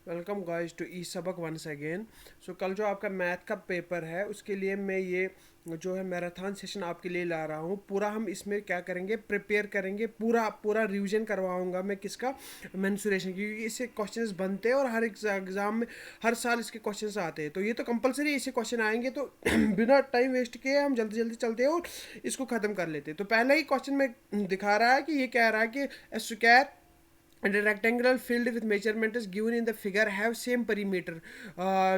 Welcome guys to ई सबक once again. सो कल जो आपका मैथ का पेपर है उसके लिए मैं ये जो है मैराथन सेशन आपके लिए ला रहा हूँ। पूरा हम इसमें क्या करेंगे, प्रिपेयर करेंगे, पूरा पूरा रिवीजन करवाऊंगा मैं किसका, मेंसुरेशन, क्योंकि इससे क्वेश्चंस बनते हैं और हर एग्जाम में हर साल इसके क्वेश्चंस आते हैं। तो ये तो कंपलसरी इससे क्वेश्चन आएंगे, तो बिना टाइम वेस्ट किए हम जल्दी जल्दी चलते हैं और इसको ख़त्म कर लेते हैं। तो पहला ही क्वेश्चन में दिखा रहा है कि ये कह रहा है कि a square and a rectangular field with measurement is given in the figure have same perimeter,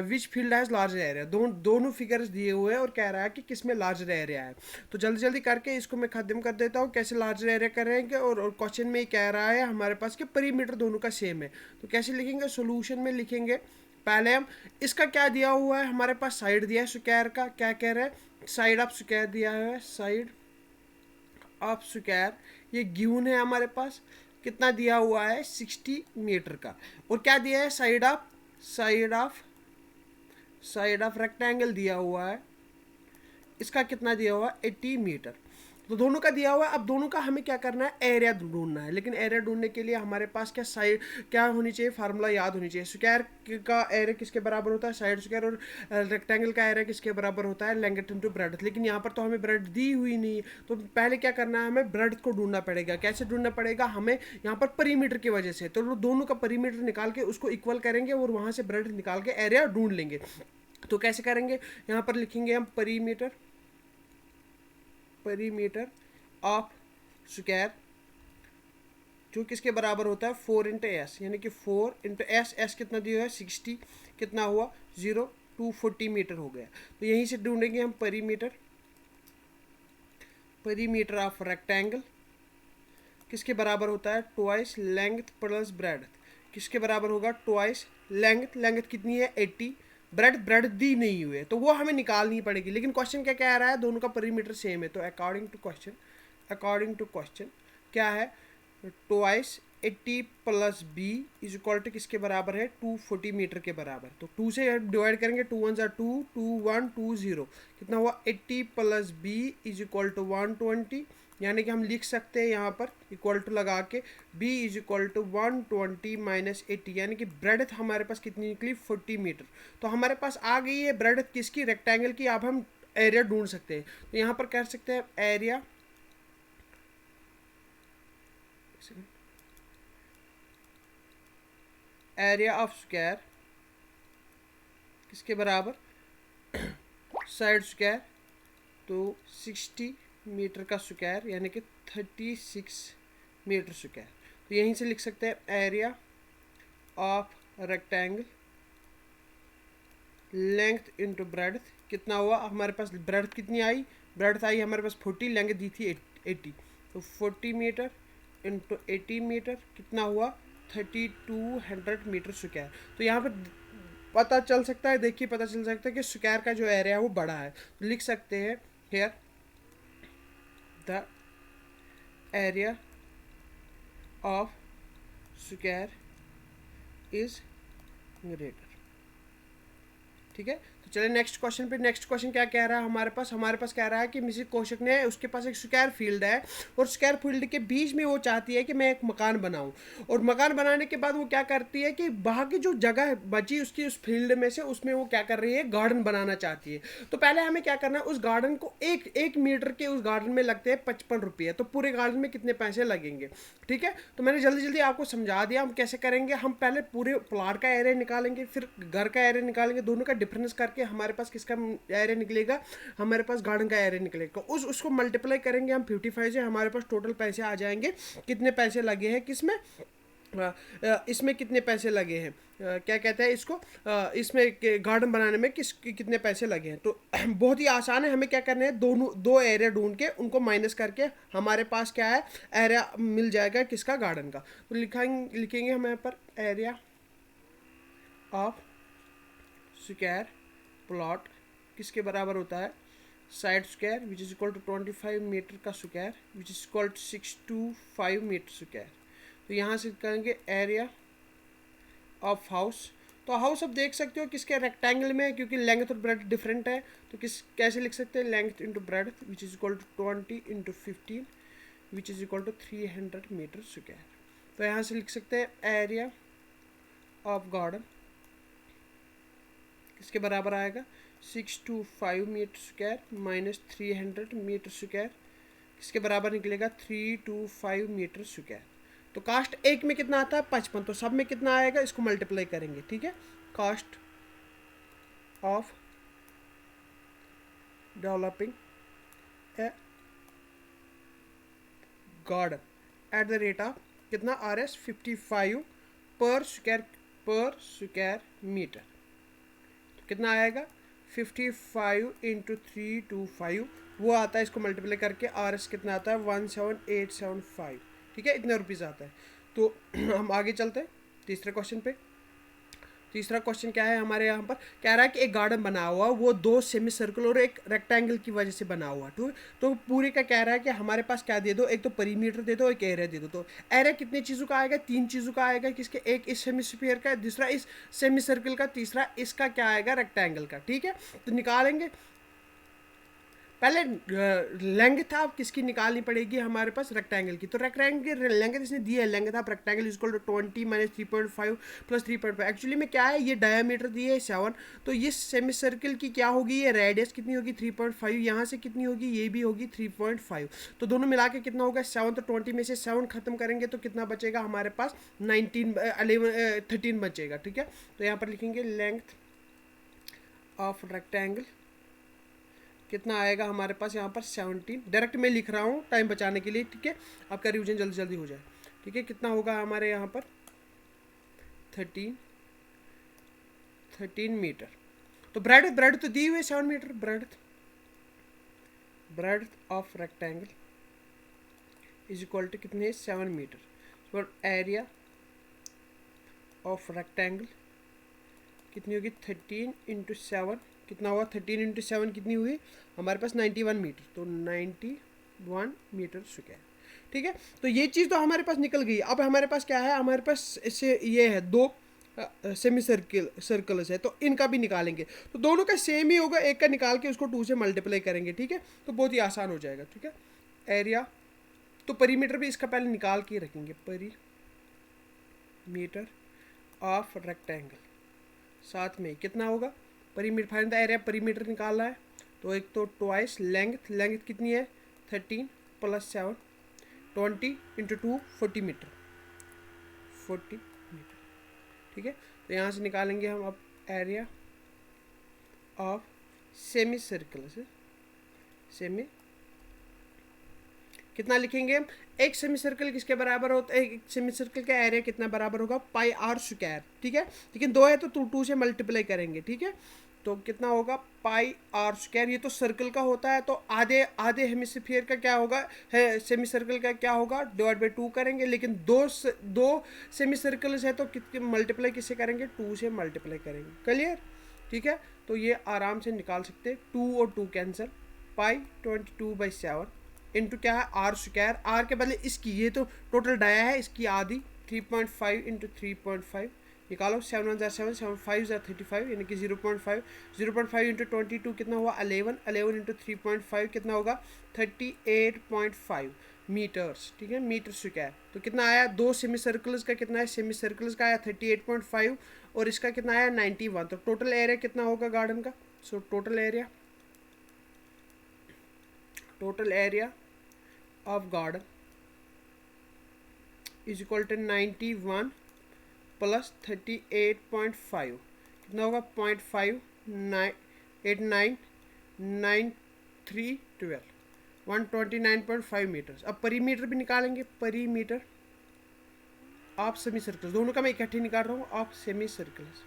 which field has larger area। दोनों फिगर्स दिए हुए हैं और कह रहा है कि किस में लार्जर एरिया है। तो जल्दी जल्दी करके इसको मैं खत्म कर देता हूँ कैसे लार्जर एरिया करेंगे। और क्वेश्चन में कह रहा है हमारे पास कि परिमीटर दोनों का सेम है। तो कैसे लिखेंगे, सोल्यूशन में लिखेंगे। पहले हम इसका क्या दिया हुआ है, हमारे पास साइड दिया है स्क्वायर का, क्या कह रहे हैं, साइड ऑफ स्क्वायर दिया है, साइड ऑफ स्क्वायर ये गिवन है हमारे पास। कितना दिया हुआ है, 60 मीटर का। और क्या दिया है, साइड ऑफ रेक्टेंगल दिया हुआ है, इसका कितना दिया हुआ है, 80 मीटर। तो दोनों का दिया हुआ है। अब दोनों का हमें क्या करना है, एरिया ढूंढना है। लेकिन एरिया ढूंढने के लिए हमारे पास क्या साइड क्या होनी चाहिए, फार्मूला याद होनी चाहिए। स्क्वायर का एरिया किसके बराबर होता है, साइड स्क्वायर। और रेक्टेंगल का एरिया किसके बराबर होता है, लेंथ इनटू ब्रेड्थ। लेकिन यहाँ पर तो हमें ब्रेड्थ दी हुई नहीं है। तो पहले क्या करना है, हमें ब्रेड्थ को ढूंढना पड़ेगा। कैसे ढूंढना पड़ेगा, हमें यहाँ पर परिमीटर की वजह से। तो दोनों का परिमीटर निकाल के उसको इक्वल करेंगे और वहाँ से ब्रेड्थ निकाल के एरिया ढूंढ लेंगे। तो कैसे करेंगे, यहाँ पर लिखेंगे हम परिमीटर ऑफ स्क्वायर, जो किसके बराबर होता है, 4 × s, यानी कि 4 × s कितना दिया है, 60, कितना हुआ 0, 240 मीटर हो गया। तो यहीं से ढूंढेंगे हम परिमीटर ऑफ रेक्टेंगल, किसके बराबर होता है, ट्वाइस लेंथ प्लस ब्रेड्थ। किसके बराबर होगा, ट्वाइस लेंथ कितनी है, 80। ब्रेड दी नहीं हुई है तो वो हमें निकालनी पड़ेगी। लेकिन क्वेश्चन क्या कह रहा है, दोनों का परिमीटर सेम है। तो अकॉर्डिंग टू क्वेश्चन क्या है, twice 80 plus B is equal to किसके बराबर है, 240 मीटर के बराबर। तो 2 से डिवाइड करेंगे, 2 1 2, 2 1 2 0, कितना हुआ, 80 plus B is equal to 120। यानी कि हम लिख सकते हैं यहाँ पर इक्वल टू लगा के b is equal to 120 minus 80, यानी कि ब्रेड्थ हमारे पास कितनी निकली, 40 मीटर। तो हमारे पास आ गई है ब्रेड्थ किसकी, रेक्टेंगल की। अब हम एरिया ढूंढ सकते हैं। तो यहाँ पर कर सकते हैं एरिया ऑफ स्क्वायर किसके बराबर, साइड स्क्वायर, तो 60 मीटर का स्क्वायर यानी कि 36 मीटर स्क्वायर। तो यहीं से लिख सकते हैं area of rectangle length into breadth, कितना हुआ हमारे पास, ब्रेड्थ कितनी आई, ब्रेड्थ आई हमारे पास 40, लेंथ दी थी 80। तो 40 मीटर इंटू 80 मीटर कितना हुआ, 3200 मीटर स्क्वायर। तो यहाँ पर पता चल सकता है, देखिए पता चल सकता है कि स्क्वायर का जो एरिया है वो बड़ा है। तो लिख सकते हैं here the area of square is greater. ठीक है, तो चलिए नेक्स्ट क्वेश्चन पे। नेक्स्ट क्वेश्चन क्या कह रहा है, हमारे पास कह रहा है कि मिसिर कोशक ने, उसके पास एक स्क्वायर फील्ड है और स्क्वायर फील्ड के बीच में वो चाहती है कि मैं एक मकान बनाऊं। और मकान बनाने के बाद वो क्या करती है कि वहाँ की जो जगह बची उसकी उस फील्ड में से, उसमें वो क्या कर रही है, गार्डन बनाना चाहती है। तो पहले हमें क्या करना है, उस गार्डन को एक मीटर के उस गार्डन में लगते हैं 55 रुपये। तो पूरे गार्डन में कितने पैसे लगेंगे। ठीक है, तो मैंने जल्दी जल्दी आपको समझा दिया हम कैसे करेंगे। हम पहले पूरे प्लाट का एरिया निकालेंगे, फिर घर का एरिया निकालेंगे, दोनों का डिफरेंस करके हमारे पास किसका एरिया निकलेगा, हमारे पास गार्डन का एरिया निकलेगा। उसको मल्टीप्लाई करेंगे हम 55 से, हमारे पास टोटल पैसे आ जाएंगे, कितने पैसे लगे हैं किसमें, इसमें कितने पैसे लगे हैं, क्या कहते हैं इसको, इसमें गार्डन बनाने में कितने पैसे लगे हैं। तो बहुत ही आसान है, हमें क्या करना है, दो एरिया ढूंढ के उनको माइनस करके हमारे पास क्या है, एरिया मिल जाएगा किसका, गार्डन का। तो लिखेंगे हम यहाँ पर एरिया ऑफ स्क्वायर प्लॉट किसके बराबर होता है, side square which is equal to 25 metre का square which is equal to 625 metre square. तो यहाँ से करेंगे एरिया ऑफ हाउस। तो हाउस अब देख सकते हो किसके, रेक्टेंगल में, क्योंकि लेंथ और ब्रेड्थ डिफरेंट है। तो कैसे लिख सकते हैं, length into breadth which is equal to 20 into 15 which is equal to 300 metre square. तो यहाँ से लिख सकते हैं एरिया ऑफ गार्डन किसके बराबर आएगा 625 metre square minus 300 metre square किसके बराबर निकलेगा 325 मीटर स्क्वायर। तो कास्ट एक में कितना आता है 55, तो सब में कितना आएगा इसको मल्टीप्लाई करेंगे, ठीक है। Cost of developing a garden at the rate of कितना RS 55 पर स्क्वायर मीटर। तो कितना आएगा 55 इंटू 325 वो आता है, इसको मल्टीप्लाई करके RS कितना आता है 17875, ठीक है, इतने रुपीज़ आता है। तो हम आगे चलते हैं तीसरे क्वेश्चन पे। तीसरा क्वेश्चन क्या है हमारे यहाँ पर, कह रहा है कि एक गार्डन बना हुआ वो 2 सेमी सर्कल और एक रेक्टेंगल की वजह से बना हुआ, ठीक। तो पूरे का कह रहा है कि हमारे पास क्या दे दो, एक तो परिमीटर दे दो, एक एरिया दे दो। तो एरिया कितनी चीज़ों का आएगा 3 चीज़ों का आएगा, किसके, एक इस सेमीस्फीयर का, दूसरा इस सेमी सर्कल का, तीसरा इसका क्या आएगा रेक्टेंगल का, ठीक है। तो निकालेंगे पहले लेंथ आप किसकी निकालनी पड़ेगी हमारे पास रेक्टेंगल की। तो रेक्टेंगल लेंथ इसने दी है, लेंथ आप rectangle equal to 20 minus 3.5 plus 3.5। Actually में क्या है, ये डायमीटर दी है 7, तो ये सेमी सर्कल की क्या होगी, ये रेडियस कितनी होगी 3.5, यहाँ से कितनी होगी, ये भी होगी 3.5। तो दोनों मिला के कितना होगा 7, तो 20 में से 7 खत्म करेंगे तो कितना बचेगा हमारे पास 13 बचेगा, ठीक है। तो यहाँ पर लिखेंगे लेंथ ऑफ रेक्टेंगल कितना आएगा हमारे पास यहाँ पर 17, डायरेक्ट मैं लिख रहा हूँ टाइम बचाने के लिए, ठीक है, आपका रिवीजन जल्दी जल्दी हो जाए, ठीक है। कितना होगा हमारे यहाँ पर 13 मीटर। तो ब्रेड तो दी हुई है 7 metre, breadth of rectangle is equal to कितने 7 मीटर और एरिया ऑफ रेक्टेंगल कितनी होगी 13 इंटू 7, कितना हुआ 13 इंटू 7 कितनी हुई हमारे पास 91 मीटर, तो 91 मीटर स्क्वायर, ठीक है। तो ये चीज़ तो हमारे पास निकल गई। अब हमारे पास क्या है, हमारे पास इससे ये है 2 सेमी सर्कल्स है, तो इनका भी निकालेंगे। तो दोनों का सेम ही होगा, एक का निकाल के उसको 2 से मल्टीप्लाई करेंगे, ठीक है। तो बहुत ही आसान हो जाएगा, ठीक है। एरिया तो परिमीटर भी इसका पहले निकाल के रखेंगे, परिमीटर ऑफ रेक्टेंगल, साथ में कितना होगा परिमीटर, फाइंड द एरिया, परिमीटर निकालना है। तो एक तो ट्वाइस लेंथ कितनी है 13 प्लस 7 20 इंटू 2 40 मीटर, ठीक है। तो यहाँ से निकालेंगे हम अब एरिया ऑफ सेमी सर्कल से, सेमी कितना लिखेंगे हम, एक सेमी सर्कल किसके बराबर होता है, एक सेमी सर्कल का एरिया कितना बराबर होगा पाई आर स्क्वायर, ठीक है। लेकिन 2 है तो 2 से मल्टीप्लाई करेंगे, ठीक है। तो कितना होगा पाई आर स्क्वायर, ये तो सर्कल का होता है, तो आधे हेमिस्फीयर का क्या होगा है, सेमी सर्कल का क्या होगा डिवाइड बाई 2 करेंगे। लेकिन दो सेमी सर्कल्स है तो कितने मल्टीप्लाई किससे करेंगे 2 से मल्टीप्लाई करेंगे, क्लियर, ठीक है। तो ये आराम से निकाल सकते हैं, 2 और 2 कैंसिल, पाई 22/7 इंटू क्या है आर स्क्वायर, आर के बदले इसकी, ये तो टोटल डाया है इसकी आधी 3.5 इंटू 3.5 निकालो, 7 1 7 7 5 35 यानी कि 0.5 इंटू 22 कितना हुआ 11 इंटू 3.5 कितना होगा 38.5 मीटर्स, ठीक है, मीटर स्क्वायर। तो कितना आया 2 सेमी सर्कल्स का कितना है, सेमी सर्कल्स का आया 38.5 और इसका कितना आया 91। तो टोटल एरिया कितना होगा गार्डन का, so total area of garden is equal to 91 plus 38.5 कितना होगा 0.599312 129.5 मीटर्स। अब परिमीटर भी निकालेंगे, परिमीटर ऑफ सेमी सर्कल्स, दोनों का मैं इकट्ठे निकाल रहा हूँ, ऑफ सेमी सर्कल्स,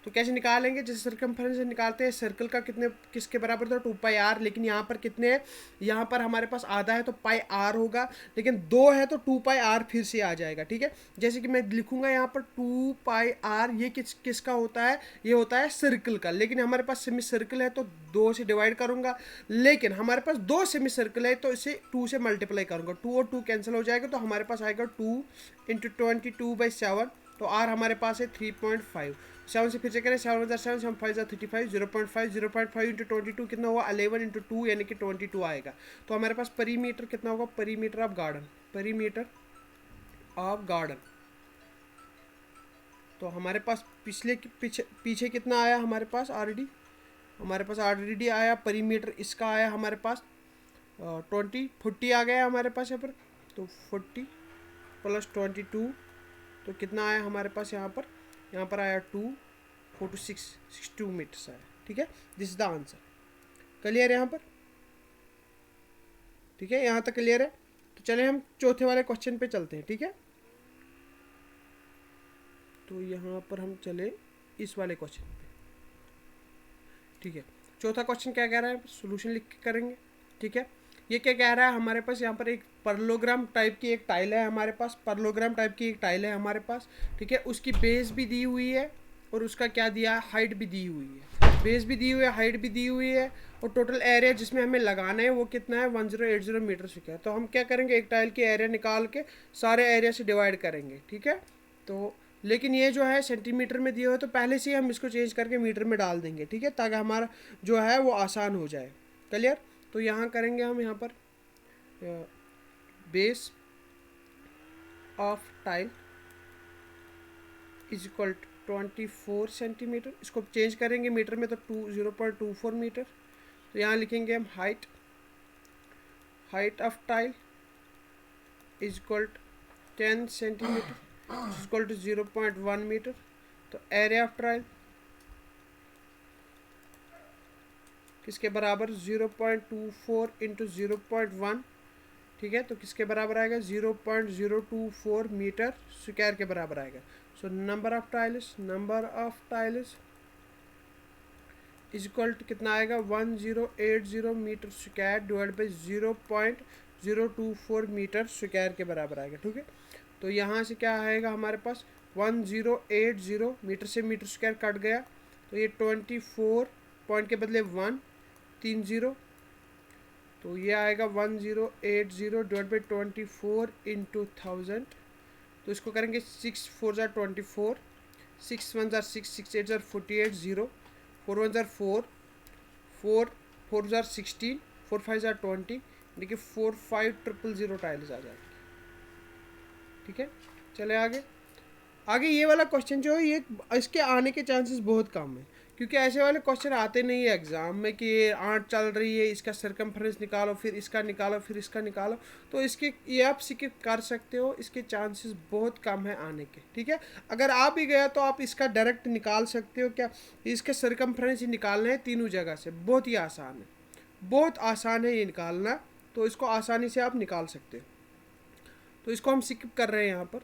तो कैसे निकालेंगे, जैसे सर्कमफ्रेंस निकालते हैं, सर्कल का कितने किसके बराबर था 2πr, लेकिन यहाँ पर कितने हैं, यहाँ पर हमारे पास आधा है तो πr होगा, लेकिन 2 है तो 2πr फिर से आ जाएगा, ठीक है। जैसे कि मैं लिखूंगा यहाँ पर 2πr, ये किसका होता है, ये होता है सर्कल का, लेकिन हमारे पास सेमी सर्कल है तो 2 से डिवाइड करूंगा, लेकिन हमारे पास 2 सेमी सर्कल है तो इसे 2 से मल्टीप्लाई करूंगा, 2 और 2 कैंसिल हो जाएगा, तो हमारे पास आएगा 2 इंटू 22/7, तो r हमारे पास है 3.5, 7 से फिर से करें, 7 1 7 7 5 35 0.5 इंटू 22 कितना हुआ 11 इंटू 2 यानी कि 22 आएगा। तो हमारे पास परिमीटर कितना होगा, परिमीटर ऑफ गार्डन तो हमारे पास पीछे कितना आया हमारे पास ऑलरेडी आया परिमीटर, इसका आया हमारे पास 40 आ गया हमारे पास यहाँ पर। तो 40 + 22 तो कितना आया हमारे पास यहाँ पर आया 2 4 to 6 62 मीटर्स आया। ठीक है, this is the answer. Clear है यहाँ पर? ठीक है, यहाँ तक क्लियर है। तो चले हम चौथे वाले क्वेश्चन पे चलते हैं। ठीक है, तो यहाँ पर हम चले इस वाले क्वेश्चन पे। ठीक है, चौथा क्वेश्चन क्या कह रहा है, सोल्यूशन लिख के करेंगे। ठीक है, ये क्या कह रहा है हमारे पास, यहाँ पर एक परलोग्राम टाइप की एक टाइल है हमारे पास, ठीक है, उसकी बेस भी दी हुई है और उसका क्या दिया है, हाइट भी दी हुई है, बेस भी दी हुई है, हाइट भी दी हुई है, और टोटल एरिया जिसमें हमें लगाना है वो कितना है 1080 मीटर स्क्वायर। तो हम क्या करेंगे, एक टाइल की एरिया निकाल के सारे एरिया से डिवाइड करेंगे। ठीक है, तो लेकिन ये जो है सेंटीमीटर में दिया हुआ है, तो पहले से ही हम इसको चेंज करके मीटर में डाल देंगे। ठीक है, ताकि हमारा जो है वो आसान हो जाए। क्लियर? तो यहाँ करेंगे हम यहाँ पर base of tile is equal 24 centimetre, इसको चेंज करेंगे मीटर में तो 0.24 मीटर। तो यहाँ लिखेंगे हम height of tile is equal 10 centimetre is equal to 0.1 metre. तो एरिया ऑफ टाइल किसके बराबर, 0.24 इंटू 0.1। ठीक है, तो किसके बराबर आएगा, 0.024 मीटर स्क्वायर के बराबर आएगा। So number of tiles is equal to कितना आएगा, 1080 metre square divide by 0.024 metre square के बराबर आएगा। ठीक है, तो यहाँ से क्या आएगा हमारे पास 1080 मीटर से मीटर स्क्वायर कट गया, तो ये 24 पॉइंट के बदले 130, तो ये आएगा 1080 डिवाइड बाई 24 इंटू 1000। तो इसको करेंगे 6 4 jar 24, 6 1 jar 6, 6 8 jar 48, 0 4 1 jar 4, 4 4 jar 16, 4 5 jar 20, देखिए 4500 टाइल्स आ जाएगी। ठीक है, चले आगे ये वाला क्वेश्चन जो है ये इसके आने के चांसेस बहुत कम है, क्योंकि ऐसे वाले क्वेश्चन आते नहीं है एग्जाम में कि ये आंट चल रही है, इसका सरकमफ्रेंस निकालो, फिर इसका निकालो, फिर इसका निकालो। तो इसके ये आप स्किप कर सकते हो, इसके चांसेस बहुत कम है आने के। ठीक है, अगर आ भी गया तो आप इसका डायरेक्ट निकाल सकते हो। क्या इसके सरकमफ्रेंस ही निकालना है तीनों जगह से, बहुत ही आसान है, बहुत आसान है ये निकालना, तो इसको आसानी से आप निकाल सकते हो। तो इसको हम स्किप कर रहे हैं यहाँ पर।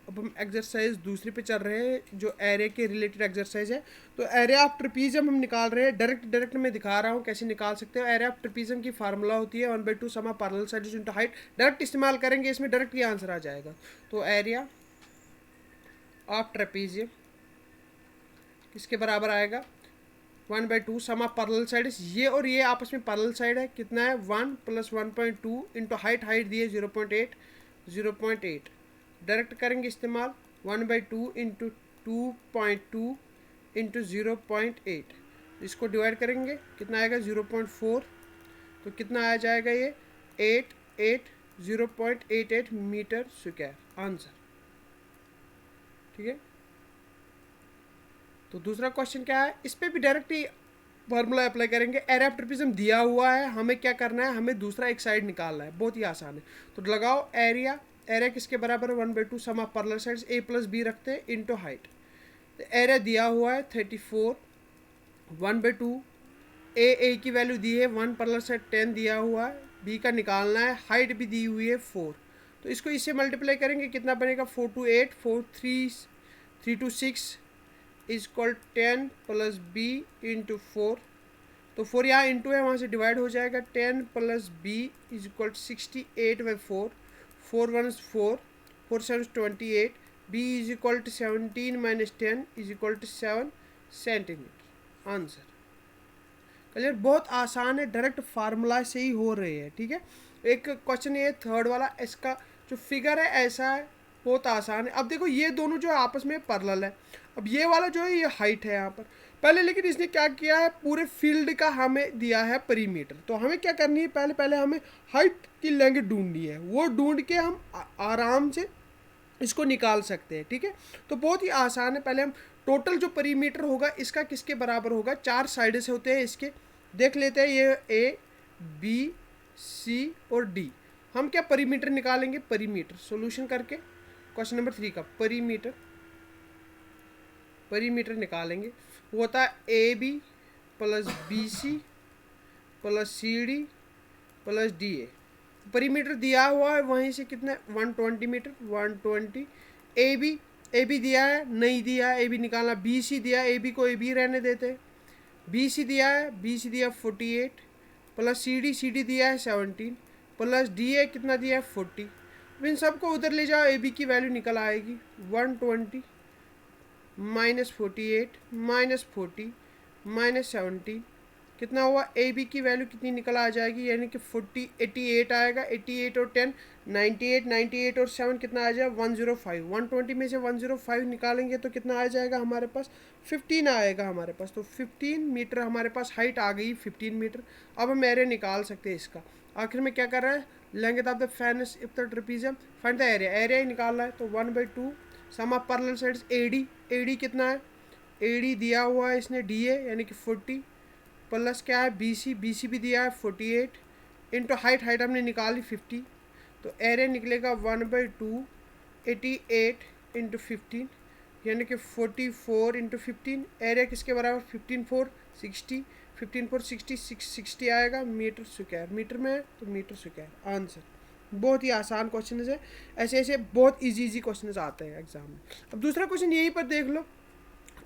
अब हम एक्सरसाइज दूसरी पे चल रहे हैं जो एरे के रिलेटेड एक्सरसाइज है। तो एरिया ऑफ ट्रेपीजियम हम निकाल रहे हैं, डायरेक्ट मैं दिखा रहा हूँ कैसे निकाल सकते हो। एरिया ऑफ ट्रेपीजियम की फार्मूला होती है 1/2 समा parallel sides into height. Direct इस्तेमाल करेंगे, इसमें डायरेक्ट ये आंसर आ जाएगा। तो एरिया ऑफ ट्रेपीजियम किसके बराबर आएगा, 1/2 समा पैरेलल साइड्स, ये और ये आपस में पैरेलल साइड है, कितना है 1 + 1.2 इंटू हाइट दी है 0.8 डायरेक्ट करेंगे इस्तेमाल 1/2 इंटू 2.2 इंटू 0.8, इसको डिवाइड करेंगे कितना आएगा 0.4, तो कितना आ जाएगा ये 0.88 मीटर स्क्वायर आंसर। ठीक है, तो दूसरा क्वेश्चन क्या है, इस पर भी डायरेक्ट ही फार्मूला अप्लाई करेंगे। एरिया ऑफ ट्रेपीजियम दिया हुआ है, हमें क्या करना है, हमें दूसरा एक साइड निकालना है, बहुत ही आसान है। तो लगाओ एरिया किसके बराबर है 1/2 sum of parallel sides a + b रखते हैं इंटू हाइट। तो एरिया दिया हुआ है 34, 1/2 a की वैल्यू दी है 1, पैरेलल साइड 10 दिया हुआ है, b का निकालना है, हाइट भी दी हुई है 4। तो इसको इससे मल्टीप्लाई करेंगे, कितना बनेगा 4 2 8 4 3 2 6 इज इक्वल 10 + b इंटू 4। तो 4 यहाँ इंटू है, वहाँ से डिवाइड हो जाएगा, 10 + b is equal 68/4, 4 1 4, 4 7 28, b is equal to 17 - 10 is equal to 7 centimetre answer. Clear, बहुत आसान है, डायरेक्ट फार्मूला से ही हो रहे हैं। ठीक है, एक क्वेश्चन ये थर्ड वाला, इसका जो फिगर है ऐसा है, बहुत आसान है। अब देखो ये दोनों जो है आपस में पैरेलल है, अब ये वाला जो है ये हाइट है यहाँ पर पहले, लेकिन इसने क्या किया है, पूरे फील्ड का हमें दिया है परिमीटर। तो हमें क्या करनी है, पहले हमें हाइट की लेंथ ढूंढनी है, वो ढूंढ के हम आराम से इसको निकाल सकते हैं। ठीक है, तो बहुत ही आसान है। पहले हम टोटल जो परिमीटर होगा इसका किसके बराबर होगा, 4 साइड से होते हैं इसके, देख लेते हैं। ये ए बी सी और डी। हम क्या परिमीटर निकालेंगे, परिमीटर सॉल्यूशन करके क्वेश्चन नंबर 3 का परिमीटर निकालेंगे। वो होता है A B plus B C plus C D plus D A. Perimeter दिया हुआ है वहीं से कितना 120 मीटर 120। ए बी दिया है, नहीं दिया है ए बी निकालना। बी सी दिया है, ए बी को ए बी रहने देते हैं। बी सी दिया है, बी सी दिया 48 प्लस सी डी दिया है 17 प्लस डी ए कितना दिया है 40। अब इन सबको उधर ले जाओ, ए बी की वैल्यू निकल आएगी 120 माइनस 48 माइनस 40 माइनस 17 कितना हुआ, ए बी की वैल्यू कितनी निकल आ जाएगी, यानी कि 88 आएगा। 88 और 10 98, 98 और 7 कितना आ जाएगा 105। 120 में से 105 निकालेंगे तो कितना आ जाएगा हमारे पास 15 आएगा हमारे पास। तो 15 मीटर हमारे पास हाइट आ गई 15 मीटर। अब हम एरिया निकाल सकते हैं इसका। आखिर में क्या कर रहा है, length of the fence if the trapezium find the area. Area ही निकालना है तो 1/2 sum of parallel sides A D कितना है, ए डी दिया हुआ है इसने डी ए यानी कि 40 प्लस क्या है बी सी भी दिया है 48 इंटू हाइट हमने निकाली 50। तो एरिया निकलेगा 1/2 88 इंटू 15 यानी कि 44 इंटू 15। एरिया किसके बराबर 15 4 60 15 4 60 660 आएगा मीटर स्क्वायर। मीटर में है तो मीटर स्क्वायर आंसर। बहुत ही आसान क्वेश्चन है, ऐसे ऐसे बहुत इजी क्वेश्चन आते हैं एग्जाम में। अब दूसरा क्वेश्चन यहीं पर देख लो।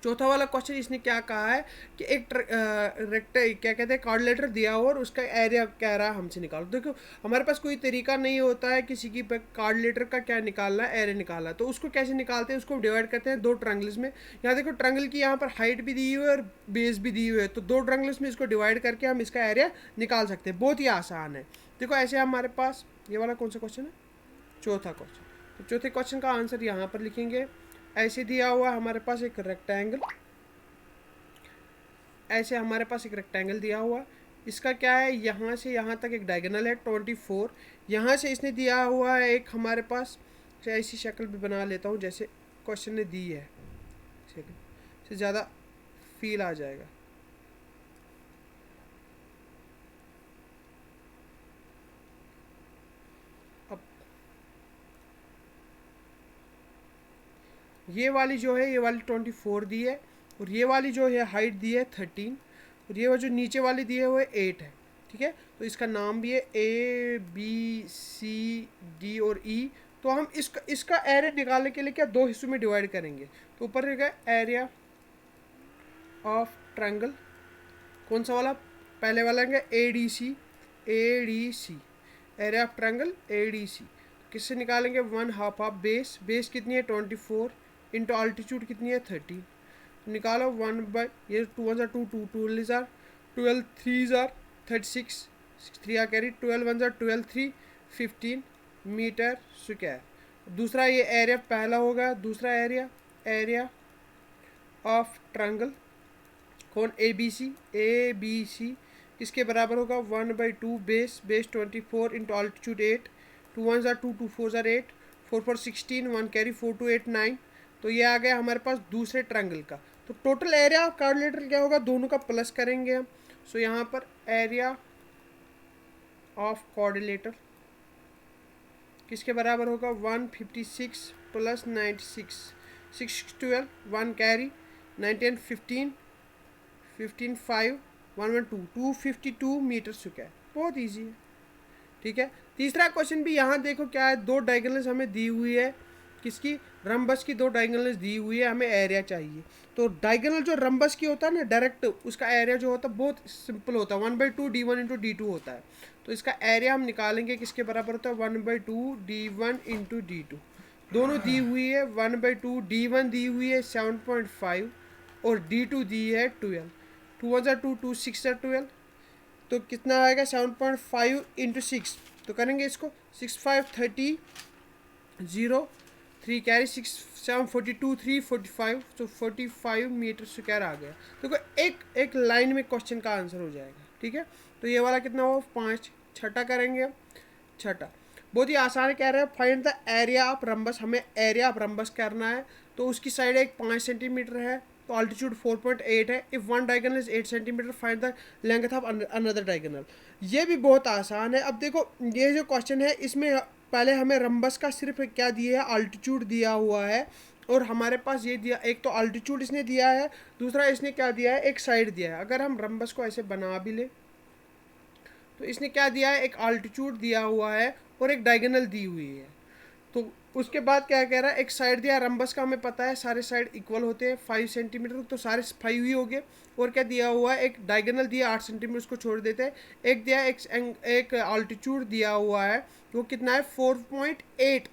चौथा वाला क्वेश्चन इसने क्या कहा है कि एक क्या कहते हैं कार्डलेटर दिया हो और उसका एरिया कह रहा है हमसे निकालो। देखो हमारे पास कोई तरीका नहीं होता है किसी की कार्डलेटर का क्या निकालना है, एरिया निकालना है। तो उसको कैसे निकालते हैं, उसको डिवाइड करते हैं 2 ट्रायंगल्स में। यहाँ देखो ट्रायंगल की यहाँ पर हाइट भी दी हुई है और बेस भी दी हुई है, तो 2 ट्रायंगल्स में इसको डिवाइड करके हम इसका एरिया निकाल सकते हैं। बहुत ही आसान है। देखो ऐसे हमारे पास ये वाला कौन सा क्वेश्चन है, चौथा क्वेश्चन। तो चौथे क्वेश्चन का आंसर यहाँ पर लिखेंगे। ऐसे दिया हुआ हमारे पास एक रेक्टेंगल, ऐसे हमारे पास एक रेक्टेंगल दिया हुआ। इसका क्या है, यहाँ से यहाँ तक एक डायगोनल है 24। यहाँ से इसने दिया हुआ है एक हमारे पास, ऐसी शक्ल भी बना लेता हूँ जैसे क्वेश्चन ने दी है, से ज़्यादा फील आ जाएगा। अब ये वाली जो है, ये वाली 24 दी है और ये वाली जो है हाइट दी है 13 और ये जो नीचे वाली दी है वो 8 है। ठीक है, तो इसका नाम भी है ए बी सी डी और ई। तो हम इसका एरिया निकालने के लिए क्या 2 हिस्सों में डिवाइड करेंगे। तो ऊपर रहेगा एरिया ऑफ ट्रायंगल, कौन सा वाला, पहले वाला है A D C area of triangle A D C. किससे निकालेंगे 1/2 ऑफ बेस कितनी है 24 इंटू अल्टीट्यूड कितनी है 30। निकालो 1 बाई ये 2 1 2 2 2 जार 12 3 जार 36 3 आ कैरी 12 1 जार 12 3 15 मीटर स्क्वायर। दूसरा ये एरिया पहला होगा। दूसरा एरिया ऑफ ट्रायंगल कौन ए बी सी किसके बराबर होगा 1/2 base 24 into altitude 8 2 1 jar 2 2 4 jar 8 4 4 16 1 carry 4 2 8 9। तो ये आ गया हमारे पास दूसरे ट्रायंगल का। तो टोटल एरिया ऑफ कार्डिलेटर क्या होगा, दोनों का प्लस करेंगे हम। सो यहाँ पर एरिया ऑफ कार्डिलेटर किसके बराबर होगा 156 प्लस 96 6 12 1 कैरी 19 15 15 5 1 1 2 252 मीटर स्क्वायर। बहुत ईजी है। ठीक है, तीसरा क्वेश्चन भी यहाँ देखो क्या है, 2 डायगोनल्स हमें दी हुई है। किसकी, रंबस की 2 डायगोनल्स दी हुई है, हमें एरिया चाहिए। तो डायगोनल जो रंबस की होता है ना डायरेक्ट, उसका एरिया जो होता है बहुत सिंपल होता है 1/2 D1 इंटू D2 होता है। तो इसका एरिया हम निकालेंगे किसके बराबर होता है 1/2 D1 इंटू D2। दोनों दी हुई है 1/2 D1 दी हुई है 7.5 और D2 दी है 12। 2 1 2 2 6 12 तो कितना आएगा 7.5 इंटू 6। तो करेंगे इसको 6 5 30 0 3 कैरी 6 7 42 3 45 तो 45 मीटर स्क्वायर आ गया। देखो एक लाइन में क्वेश्चन का आंसर हो जाएगा। ठीक है, तो ये वाला कितना हुआ 5। छठा करेंगे, छठा बहुत ही आसान है। कह रहे हैं find the area of rhombus, हमें एरिया ऑफ रंबस करना है। तो उसकी साइड एक 5 सेंटीमीटर है, तो अल्टीट्यूड 4.8 है। If one diagonal is 8 centimetre find the length of another diagonal. ये भी बहुत आसान है। अब देखो ये जो क्वेश्चन है इसमें पहले हमें रंबस का सिर्फ क्या दिया है, अल्टीट्यूड दिया हुआ है, और हमारे पास ये दिया, एक तो अल्टीट्यूड इसने दिया है, दूसरा इसने क्या दिया है, एक साइड दिया है। अगर हम रंबस को ऐसे बना भी ले तो इसने क्या दिया है, एक अल्टीट्यूड दिया हुआ है और एक डायगोनल दी हुई है। तो उसके बाद क्या कह रहा है, एक साइड दिया, रंबस का हमें पता है सारे साइड इक्वल होते हैं 5 सेंटीमीटर, तो सारे 5 ही हो गए। और क्या दिया हुआ है, एक डायगोनल दिया 8 सेंटीमीटर, उसको छोड़ देते हैं। एक दिया एक अल्टीट्यूड दिया हुआ है, वो कितना है 4.8।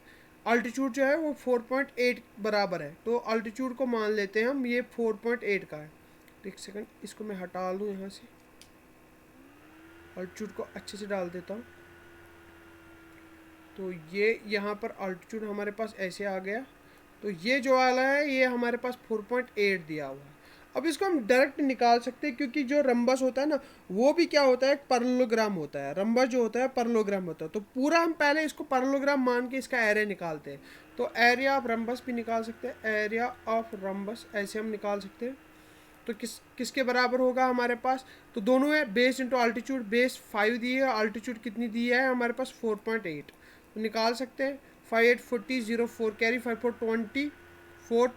अल्टीट्यूड जो है वो 4.8 बराबर है, तो अल्टीट्यूड को मान लेते हैं हम ये 4.8 का है। एक सेकंड, इसको मैं हटा लूँ यहाँ से, अल्टीट्यूड को अच्छे से डाल देता हूँ। तो ये यहाँ पर अल्टीट्यूड हमारे पास ऐसे आ गया। तो ये जो वाला है ये हमारे पास 4.8 दिया हुआ है। अब इसको हम डायरेक्ट निकाल सकते हैं, क्योंकि जो रंबस होता है ना वो भी क्या होता है, एक परलोग्राम होता है। रंबस जो होता है परलोग्राम होता है। तो पूरा हम पहले इसको परलोग्राम मान के इसका एरिया निकालते हैं। तो एरिया ऑफ रंबस भी निकाल सकते हैं, एरिया ऑफ रंबस ऐसे हम निकाल सकते हैं। तो किसके बराबर होगा हमारे पास, तो दोनों है, बेस इंटू अल्टीट्यूड। बेस 5 दी है, अल्टीट्यूड कितनी दी है हमारे पास 4.8, तो निकाल सकते हैं। 5 8 40 0 4 कैरी 5 4 20 4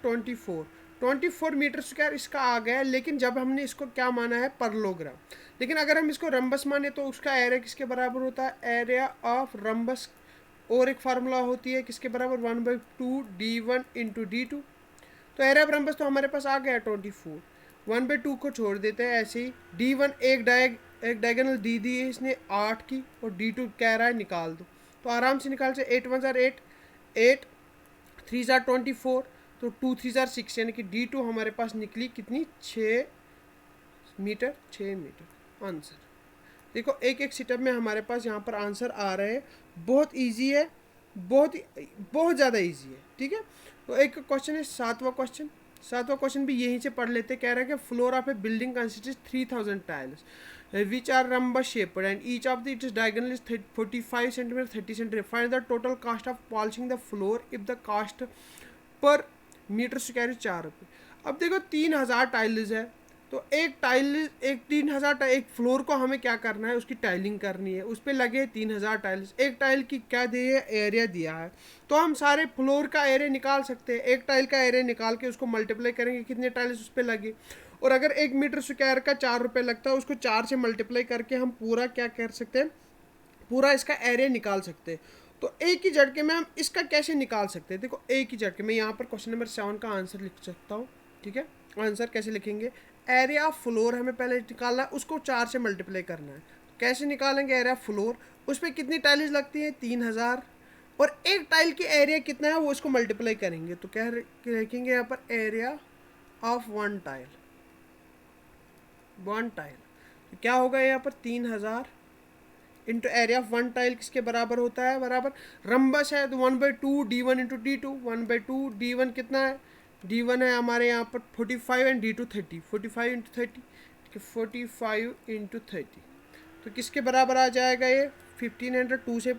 24 मीटर स्क्वायर इसका आ गया। लेकिन जब हमने इसको क्या माना है, परलोग्राम। लेकिन अगर हम इसको रंबस माने तो उसका एरिया किसके बराबर होता है, एरिया ऑफ रंबस, और एक फार्मूला होती है किसके बराबर, 1/2 d1 इंटू d2। तो एरिया ऑफ रंबस तो हमारे पास आ गया 24। 1/2 को छोड़ देते हैं ऐसे ही। d1 एक डायगोनल दी है इसने 8 की, और d2 कह रहा है निकाल दो। तो आराम से निकाल से 8 1 8, 8 3 24, तो 2 3 6, यानी कि d2 हमारे पास निकली कितनी, 6 मीटर। 6 metre answer. देखो एक एक स्टेप में हमारे पास यहाँ पर आंसर आ रहे हैं। बहुत इजी है, बहुत ज़्यादा इजी है, ठीक है। तो एक क्वेश्चन है, सातवां क्वेश्चन भी यहीं से पढ़ लेते। कह रहा है कि floor of A building consist 3000 tiles which are rhombus shaped and each of the its diagonal is 45 centimeter 30 centimeter. Find the total cost of polishing the floor if the cost per metre square is 4 रुपये। अब देखो 3000 tiles है, तो एक tile, एक 3000 एक floor को हमें क्या करना है, उसकी टाइलिंग करनी है, उस पर लगे 3000 टाइल्स। एक टाइल की क्या दिए है, एरिया दिया है। तो हम सारे फ्लोर का एरिया निकाल सकते हैं। एक टाइल का एरिया निकाल के उसको मल्टीप्लाई करेंगे कितने टाइल्स उस पर लगे, और अगर 1 मीटर स्क्वायर का 4 रुपये लगता है, उसको 4 से मल्टीप्लाई करके हम पूरा क्या कर सकते हैं, पूरा इसका एरिया निकाल सकते हैं। तो एक ही झटके में हम इसका कैसे निकाल सकते हैं, देखो एक ही झटके में यहाँ पर क्वेश्चन नंबर 7 का आंसर लिख सकता हूँ, ठीक है। आंसर कैसे लिखेंगे, एरिया ऑफ फ्लोर हमें पहले निकालना है, उसको 4 से मल्टीप्लाई करना है। तो कैसे निकालेंगे एरिया ऑफ फ्लोर, उस पर कितनी टाइल्स लगती है 3000, और एक टाइल की एरिया कितना है वो इसको मल्टीप्लाई करेंगे। तो क्या लिखेंगे यहाँ पर, एरिया ऑफ वन टाइल, तो क्या होगा यहाँ पर 3000 into area of one tile किसके बराबर होता है, बराबर रंबस है तो 1/2 d1 इंटू d2। 1/2 d1 कितना है, d1 है हमारे यहाँ पर 45 एंड d2 30। 45 इंटू 30, 45 इंटू 30, तो किसके बराबर आ जाएगा ये 1500। 2 से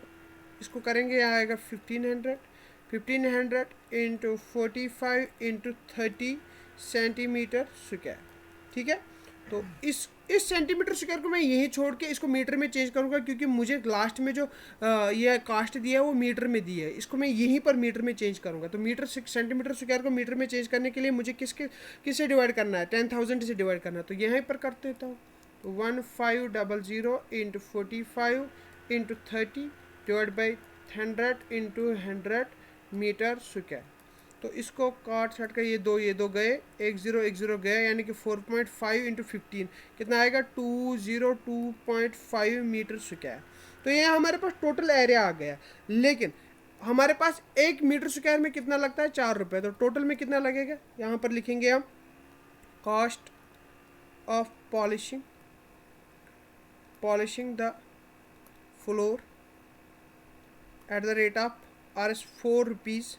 इसको करेंगे, यहाँ आएगा 1500। 1500 इंटू 45 इंटू 30 सेंटीमीटर स्क्वायर, ठीक है। तो इस सेंटीमीटर स्क्वायर को मैं यहीं छोड़ के इसको मीटर में चेंज करूँगा, क्योंकि मुझे लास्ट में जो ये कास्ट दिया है वो मीटर में दी है। इसको मैं यहीं पर मीटर में चेंज करूँगा। तो सेंटीमीटर स्क्वायर को मीटर में चेंज करने के लिए मुझे किससे डिवाइड करना है, 10,000 से डिवाइड करना है। तो यहीं पर कर देता हूँ, तो 1500 into 45 into 30 divide by 100 into 100 metre square. तो इसको काट छाट कर ये दो गए, 1 0 गए, यानी कि 4.5 इंटू 15 कितना आएगा, 202.5 मीटर स्क्वायर। तो ये हमारे पास टोटल एरिया आ गया। लेकिन हमारे पास 1 मीटर स्क्वायर में कितना लगता है, 4 रुपये। तो टोटल में कितना लगेगा, यहाँ पर लिखेंगे हम cost of polishing the floor at the rate of Rs 4 rupees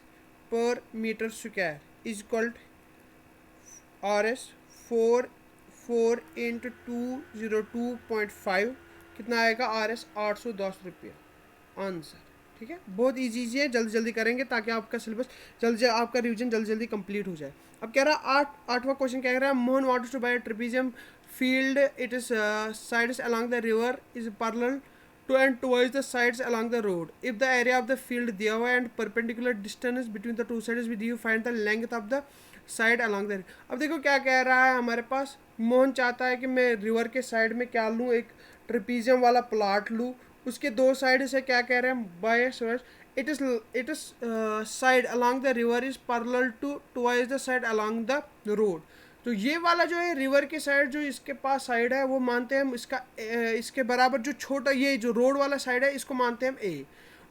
per metre square is equal Rs 4 into 202.5 कितना आएगा, Rs 810 रुपये आंसर, ठीक है। ठीक है, बहुत ईजी है, जल्दी जल्दी करेंगे ताकि आपका सिलेबस जल्दी आपका रिवीजन जल्दी जल्दी कंप्लीट हो जाए। अब कह रहा आठवां क्वेश्चन कह रहा है Mohan wants to buy trapezium field, it is sides along the river is parallel to and towards the sides along the road. If the area of the field दिया and perpendicular distance between the two sides with you find the length of the side along the. अब देखो क्या कह रहा है हमारे पास, मोहन चाहता है कि मैं रिवर के साइड में क्या लूँ, एक ट्रेपेजियम वाला प्लाट लूँ, उसके दो साइड से क्या कह रहे हैं bye it is side along the river is parallel to twice the side along the road. तो ये वाला जो है रिवर के साइड जो इसके पास साइड है वो मानते हैं हम इसका इसके बराबर, जो छोटा ये जो रोड वाला साइड है इसको मानते हैं हम ए,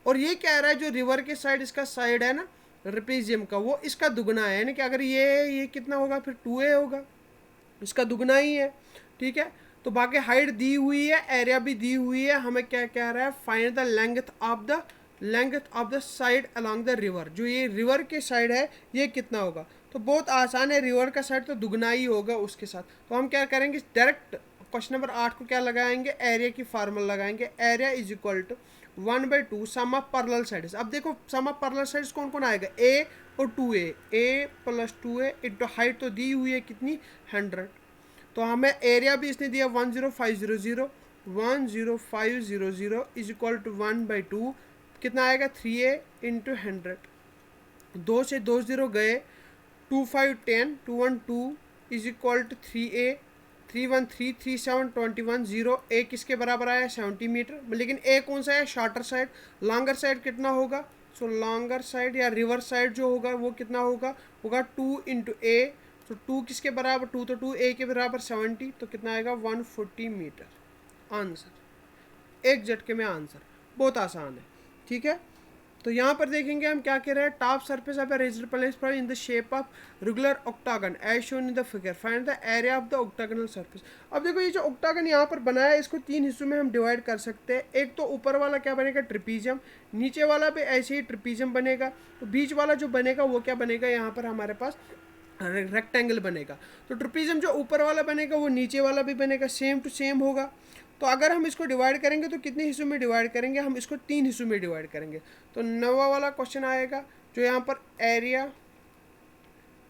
और ये कह रहा है जो रिवर के साइड इसका साइड है ना ट्रेपेजियम का वो इसका दुगना है, यानी कि अगर ये कितना होगा फिर 2a होगा, इसका दुगना ही है। ठीक है, तो बाकी हाइट दी हुई है, एरिया भी दी हुई है, हमें क्या कह रहा है find the length of the side along the river, जो ये रिवर के साइड है ये कितना होगा। तो बहुत आसान है, रिवर का साइड तो दुगना ही होगा उसके साथ। तो हम क्या करेंगे डायरेक्ट क्वेश्चन नंबर 8 को क्या लगाएंगे, एरिया की फार्मूला लगाएंगे, area is equal to 1/2 sum of parallel sides. अब देखो सम ऑफ पैरेलल साइड्स कौन कौन आएगा, ए और 2a, a + 2a into height तो दी हुई है कितनी 100, तो हमें एरिया भी इसने दिया 10500 इज इक्वल टू 1/2 कितना आएगा 3a इंटू 100, 2 से 2 0 गए, 2 5 10, 2 1 2 is equal to 3a, 3 1 3 3 7 21 0, a किसके बराबर आया 70 मीटर, लेकिन a कौन सा है शॉर्टर साइड, लॉन्गर साइड कितना होगा, सो लॉन्गर साइड या रिवर साइड जो होगा वो कितना होगा 2 इंटू a, तो 2 किसके बराबर 2 तो 2 a के बराबर 70, तो कितना आएगा 140 मीटर। आंसर एक झटके में आंसर, बहुत आसान है। ठीक है, तो यहाँ पर देखेंगे हम क्या कह रहे हैं, top surface of a raised place पर in the shape of regular octagon as shown in the figure, find the area of the octagonal surface. अब देखो ये जो ऑक्टागन यहाँ पर बनाया है इसको 3 हिस्सों में हम डिवाइड कर सकते हैं। एक तो ऊपर वाला क्या बनेगा ट्रेपेजियम, नीचे वाला भी ऐसे ही ट्रेपेजियम बनेगा, तो बीच वाला जो बनेगा वो क्या बनेगा यहाँ पर हमारे पास रेक्टेंगल बनेगा। तो ट्रेपेजियम जो ऊपर वाला बनेगा वो नीचे वाला भी बनेगा, सेम टू सेम होगा। तो अगर हम इसको डिवाइड करेंगे तो कितने हिस्सों में डिवाइड करेंगे, हम इसको 3 हिस्सों में डिवाइड करेंगे। तो 9वां वाला क्वेश्चन आएगा जो यहाँ पर area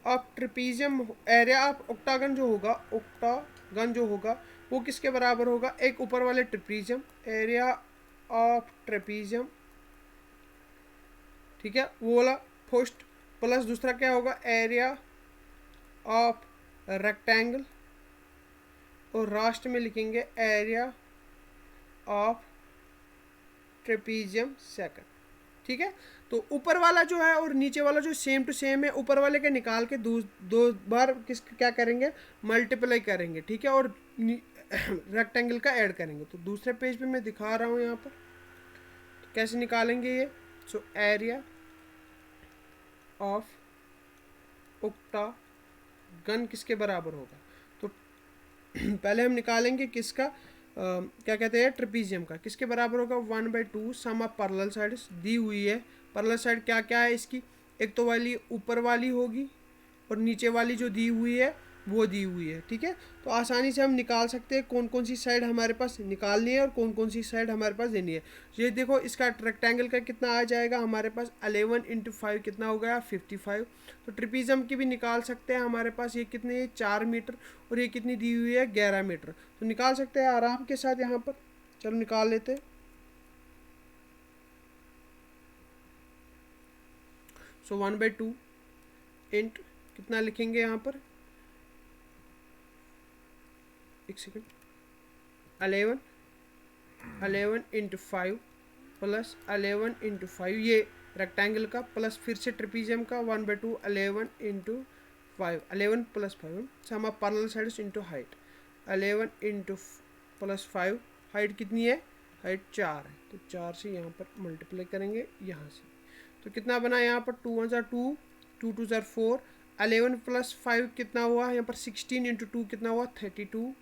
of trapezium, area of octagon जो होगा, ऑक्टागन जो होगा वो किसके बराबर होगा, एक ऊपर वाले ट्रेपेजियम, एरिया ऑफ ट्रेपेजियम, ठीक है वो वाला फर्स्ट, प्लस दूसरा क्या होगा एरिया ऑफ रेक्टेंगल, और लास्ट में लिखेंगे एरिया ऑफ ट्रेपेजियम सेकंड। ठीक है, तो ऊपर वाला जो है और नीचे वाला जो सेम टू सेम है, ऊपर वाले के निकाल के दो बार क्या करेंगे मल्टीप्लाई करेंगे। ठीक है, और रेक्टेंगल का ऐड करेंगे। तो दूसरे पेज पे मैं दिखा रहा हूँ यहाँ पर तो कैसे निकालेंगे ये। सो एरिया ऑफ ऑक्टागन किसके बराबर होगा, तो पहले हम निकालेंगे किसका क्या कहते हैं ट्रेपेजियम का, किसके बराबर होगा 1/2 सम ऑफ पैरेलल साइड्स दी हुई है। पैरेलल साइड क्या क्या है इसकी, एक तो वाली ऊपर वाली होगी और नीचे वाली जो दी हुई है वो दी हुई है। ठीक है, तो आसानी से हम निकाल सकते हैं कौन कौन सी साइड हमारे पास निकालनी है और कौन कौन सी साइड हमारे पास देनी है। ये देखो इसका रेक्टेंगल का कितना आ जाएगा हमारे पास 11 × 5 कितना हो गया 55। तो ट्रेपेजियम की भी निकाल सकते हैं, हमारे पास ये कितने है 4 मीटर और ये कितनी दी हुई है 11 मीटर। तो निकाल सकते हैं आराम के साथ यहाँ पर, चलो निकाल लेते हैं। सो 1/2 इंट कितना लिखेंगे यहाँ पर, एक सेकेंड, 11 × 5 प्लस 11 × 5 ये रेक्टेंगल का, प्लस फिर से ट्रेपेजियम का 1/2 11 × 5, 11 + 5 sum of parallel sides into height, 11 × +5 height कितनी है, हाइट 4 है, तो 4 से यहाँ पर मल्टीप्लाई करेंगे यहाँ से। तो कितना बना यहाँ पर 2 1 = 2, 2 2 = 4, 11 + 5 कितना हुआ यहाँ पर 16 × 2 कितना हुआ 32,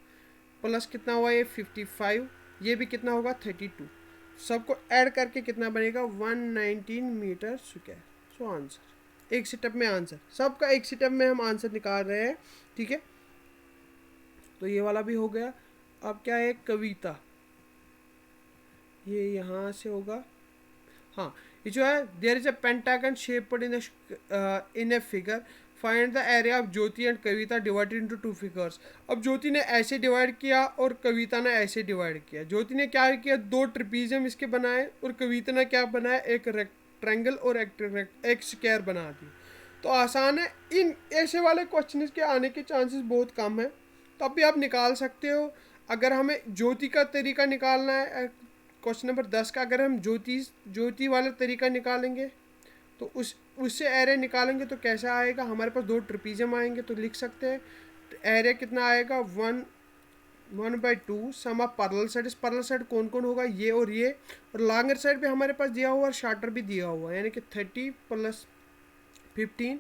प्लस कितना हुआ ये 55, ये भी कितना होगा 32, सबको ऐड करके कितना बनेगा 119 मीटर स्क्वायर। सो आंसर एक सेटअप में, आंसर सबका एक सेटअप में हम आंसर निकाल रहे हैं। ठीक है, तो ये वाला भी हो गया। अब क्या है कविता, ये यहाँ से होगा, हाँ ये जो है there is a pentagon shaped in a figure, find the area of Jyoti and Kavita divided into two figures. अब ज्योति ने ऐसे डिवाइड किया और कविता ने ऐसे डिवाइड किया। ज्योति ने क्या किया, दो ट्रिपीजियम इसके बनाए और कविता ने क्या बनाया, एक रेक्टेंगल और एक स्क्वायर बना दी। तो आसान है, इन ऐसे वाले क्वेश्चन के आने के चांसेस बहुत कम है, तो अभी आप निकाल सकते हो। अगर हमें ज्योति का तरीका निकालना है, क्वेश्चन नंबर 10 का अगर हम ज्योति वाला तरीका निकालेंगे तो उससे एरे निकालेंगे तो कैसा आएगा, हमारे पास दो ट्रिपीजियम आएंगे। तो लिख सकते हैं एरे कितना आएगा, 1/2 sum of parallel side. Parallel side कौन कौन होगा, ये, और लॉन्गर साइड भी हमारे पास दिया हुआ और शार्टर भी दिया हुआ, यानी कि 30 + 15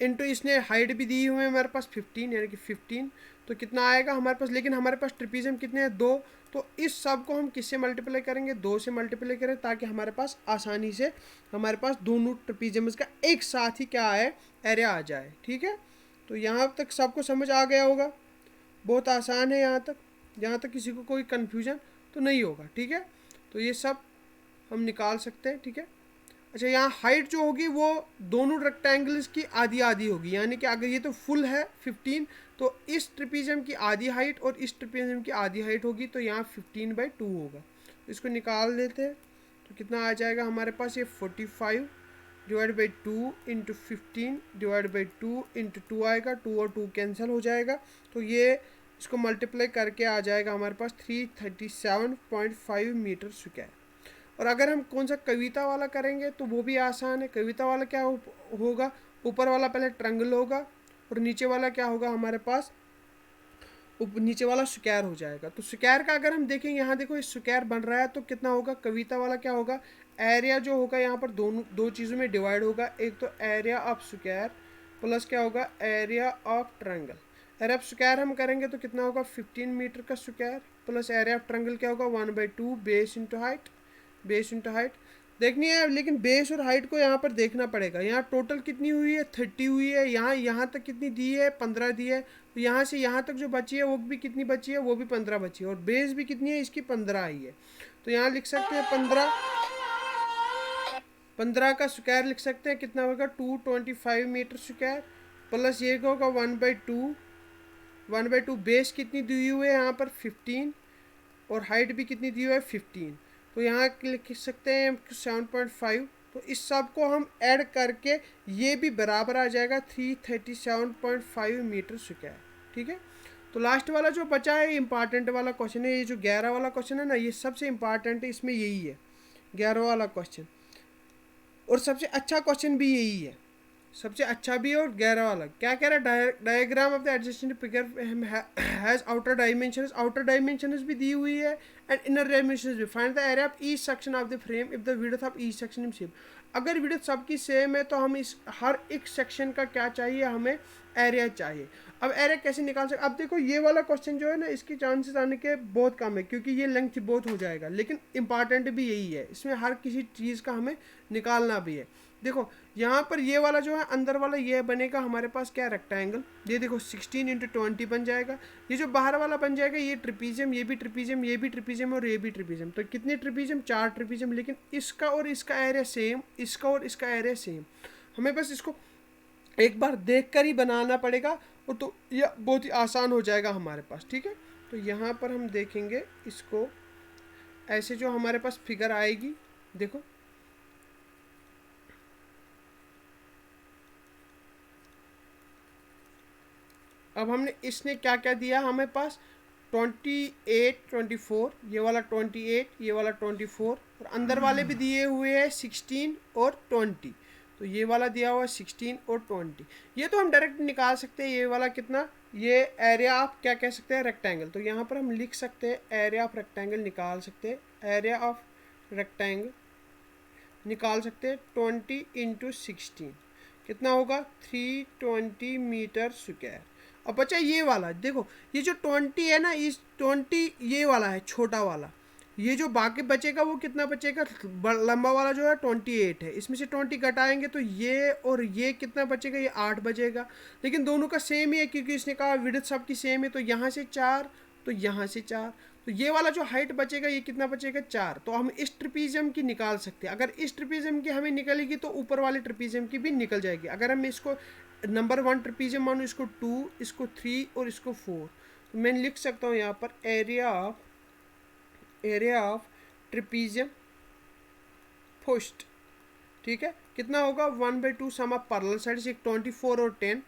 इंटू इसने हाइट भी दी हुई है हमारे पास 15, यानी कि 15। तो कितना आएगा हमारे पास, लेकिन हमारे पास ट्रिपीजियम कितने हैं, 2। तो इस सब को हम किससे मल्टीप्लाई करेंगे, 2 से मल्टीप्लाई करें, ताकि हमारे पास आसानी से हमारे पास दोनों ट्रिपीजियम्स का एक साथ ही क्या है, एरिया आ जाए। ठीक है, तो यहाँ तक सबको समझ आ गया होगा, बहुत आसान है यहाँ तक किसी को कोई कन्फ्यूजन तो नहीं होगा। ठीक है, तो ये सब हम निकाल सकते हैं। ठीक है, अच्छा यहाँ हाइट जो होगी वो दोनों रेक्टेंगल्स की आधी आधी होगी, यानी कि अगर ये तो फुल है 15, तो इस ट्रिपीजियम की आधी हाइट और इस ट्रिपीजियम की आधी हाइट होगी, तो यहाँ 15/2 होगा। इसको निकाल देते हैं, तो कितना आ जाएगा हमारे पास, ये 45 / 2 × 15 / 2 × 2 आएगा, 2 और 2 कैंसिल हो जाएगा। तो ये इसको मल्टीप्लाई करके आ जाएगा हमारे पास 337.5 मीटर स्क्वायर। और अगर हम कौन सा कविता वाला करेंगे तो वो भी आसान है। कविता वाला क्या होगा, ऊपर वाला पहले ट्रायंगल होगा और नीचे वाला क्या होगा हमारे पास, नीचे वाला स्क्वायर हो जाएगा। तो स्क्वायर का अगर हम देखें, यहाँ देखो इस स्क्वायर बन रहा है, तो कितना होगा, कविता वाला क्या होगा, एरिया जो होगा यहाँ पर दो चीज़ों में डिवाइड होगा, एक तो एरिया ऑफ स्क्वायर प्लस क्या होगा, area of triangle. Area of square हम करेंगे तो कितना होगा, 15 मीटर का square, plus area of triangle क्या होगा, 1/2 बेस इंटू हाइट देखनी है। लेकिन बेस और हाइट को यहाँ पर देखना पड़ेगा, यहाँ टोटल कितनी हुई है, 30 हुई है, यहाँ तक कितनी दी है, 15 दी है। तो यहाँ से यहाँ तक जो बची है वो भी कितनी बची है, वो भी 15 बची है, और बेस भी कितनी है, इसकी 15 आई है। तो यहाँ लिख सकते हैं 15 का स्क्वायर लिख सकते हैं, कितना होगा, 225 मीटर स्क्वायर, प्लस ये होगा 1/2 बेस कितनी दी हुई है यहाँ पर 15, और हाइट भी कितनी दी हुई है 15। तो यहाँ लिख सकते हैं 7.5। तो इस सब को हम ऐड करके ये भी बराबर आ जाएगा 337.5 मीटर स्क्वायर। ठीक है, तो लास्ट वाला जो बचा है इंपॉर्टेंट वाला क्वेश्चन है, ये जो 11 वाला क्वेश्चन है ना, ये सबसे इंपॉर्टेंट है, इसमें यही है 11 वाला क्वेश्चन, और सबसे अच्छा क्वेश्चन भी यही है, सबसे अच्छा भी है। और 11 वाला क्या कह रहा है, diagram of the adjacent figure has outer dimensions भी दी हुई है एंड इनर डायमेंशंस भी। Find the area of each section of the frame if the width of each section is same. अगर विड्थ सबकी सेम है तो हम इस हर एक सेक्शन का क्या चाहिए, हमें एरिया चाहिए। अब एरिया कैसे निकाल सकते, अब देखो ये वाला क्वेश्चन जो है ना, इसके चांसेस आने के बहुत कम है, क्योंकि ये लेंथ बहुत हो जाएगा, लेकिन इंपॉर्टेंट भी यही है, इसमें हर किसी चीज़ का हमें निकालना भी है। देखो यहाँ पर ये वाला जो है अंदर वाला, ये बनेगा हमारे पास क्या, रेक्टेंगल। ये देखो 16 × 20 बन जाएगा। ये जो बाहर वाला बन जाएगा, ये ट्रिपीजियम, ये भी ट्रिपीजियम, ये भी ट्रिपीजियम और ये भी ट्रिपीजियम। तो कितने ट्रिपीजियम, 4 ट्रिपीजियम, लेकिन इसका और इसका एरिया सेम, इसका और इसका एरिया सेम। हमें बस इसको एक बार देख कर ही बनाना पड़ेगा, और तो यह बहुत ही आसान हो जाएगा हमारे पास। ठीक है, तो यहाँ पर हम देखेंगे इसको ऐसे, जो हमारे पास फिगर आएगी, देखो अब हमने इसने क्या क्या दिया हमें पास, 28 24, ये वाला 28, ये वाला 24, और अंदर वाले भी दिए हुए हैं 16 और 20। तो ये वाला दिया हुआ है 16 और 20। ये तो हम डायरेक्ट निकाल सकते हैं, ये वाला कितना, ये एरिया आप क्या कह सकते हैं, रेक्टेंगल। तो यहाँ पर हम लिख सकते हैं एरिया ऑफ रेक्टेंगल निकाल सकते हैं, एरिया ऑफ रेक्टेंगल निकाल सकते हैं 20 × 16 कितना होगा, 320 मीटर स्क्वायर। अब बचा ये वाला, देखो ये जो 20 है ना, इस 20 ये वाला है छोटा वाला, ये जो बाकी बचेगा वो कितना बचेगा, लंबा वाला जो है 28 है, इसमें से 20 घटाएंगे तो ये और ये कितना बचेगा, ये 8 बचेगा। लेकिन दोनों का सेम ही है, क्योंकि इसने कहा विड्थ सबकी सेम है, तो यहाँ से 4 तो यहाँ से 4, तो ये वाला जो हाइट बचेगा ये कितना बचेगा 4। तो हम इस ट्रिपीजियम की निकाल सकते हैं। अगर इस ट्रिपीजियम की हमें निकलेगी तो ऊपर वाले ट्रिपीजियम की भी निकल जाएगी। अगर हम इसको नंबर 1 ट्रिपीजियम मानो, इसको 2, इसको 3 और इसको 4, तो मैं लिख सकता हूँ यहाँ पर एरिया ऑफ ट्रिपीजियम फर्स्ट। ठीक है, कितना होगा 1/2 सम ऑफ पैरेलल साइड्स, एक 24 और 10,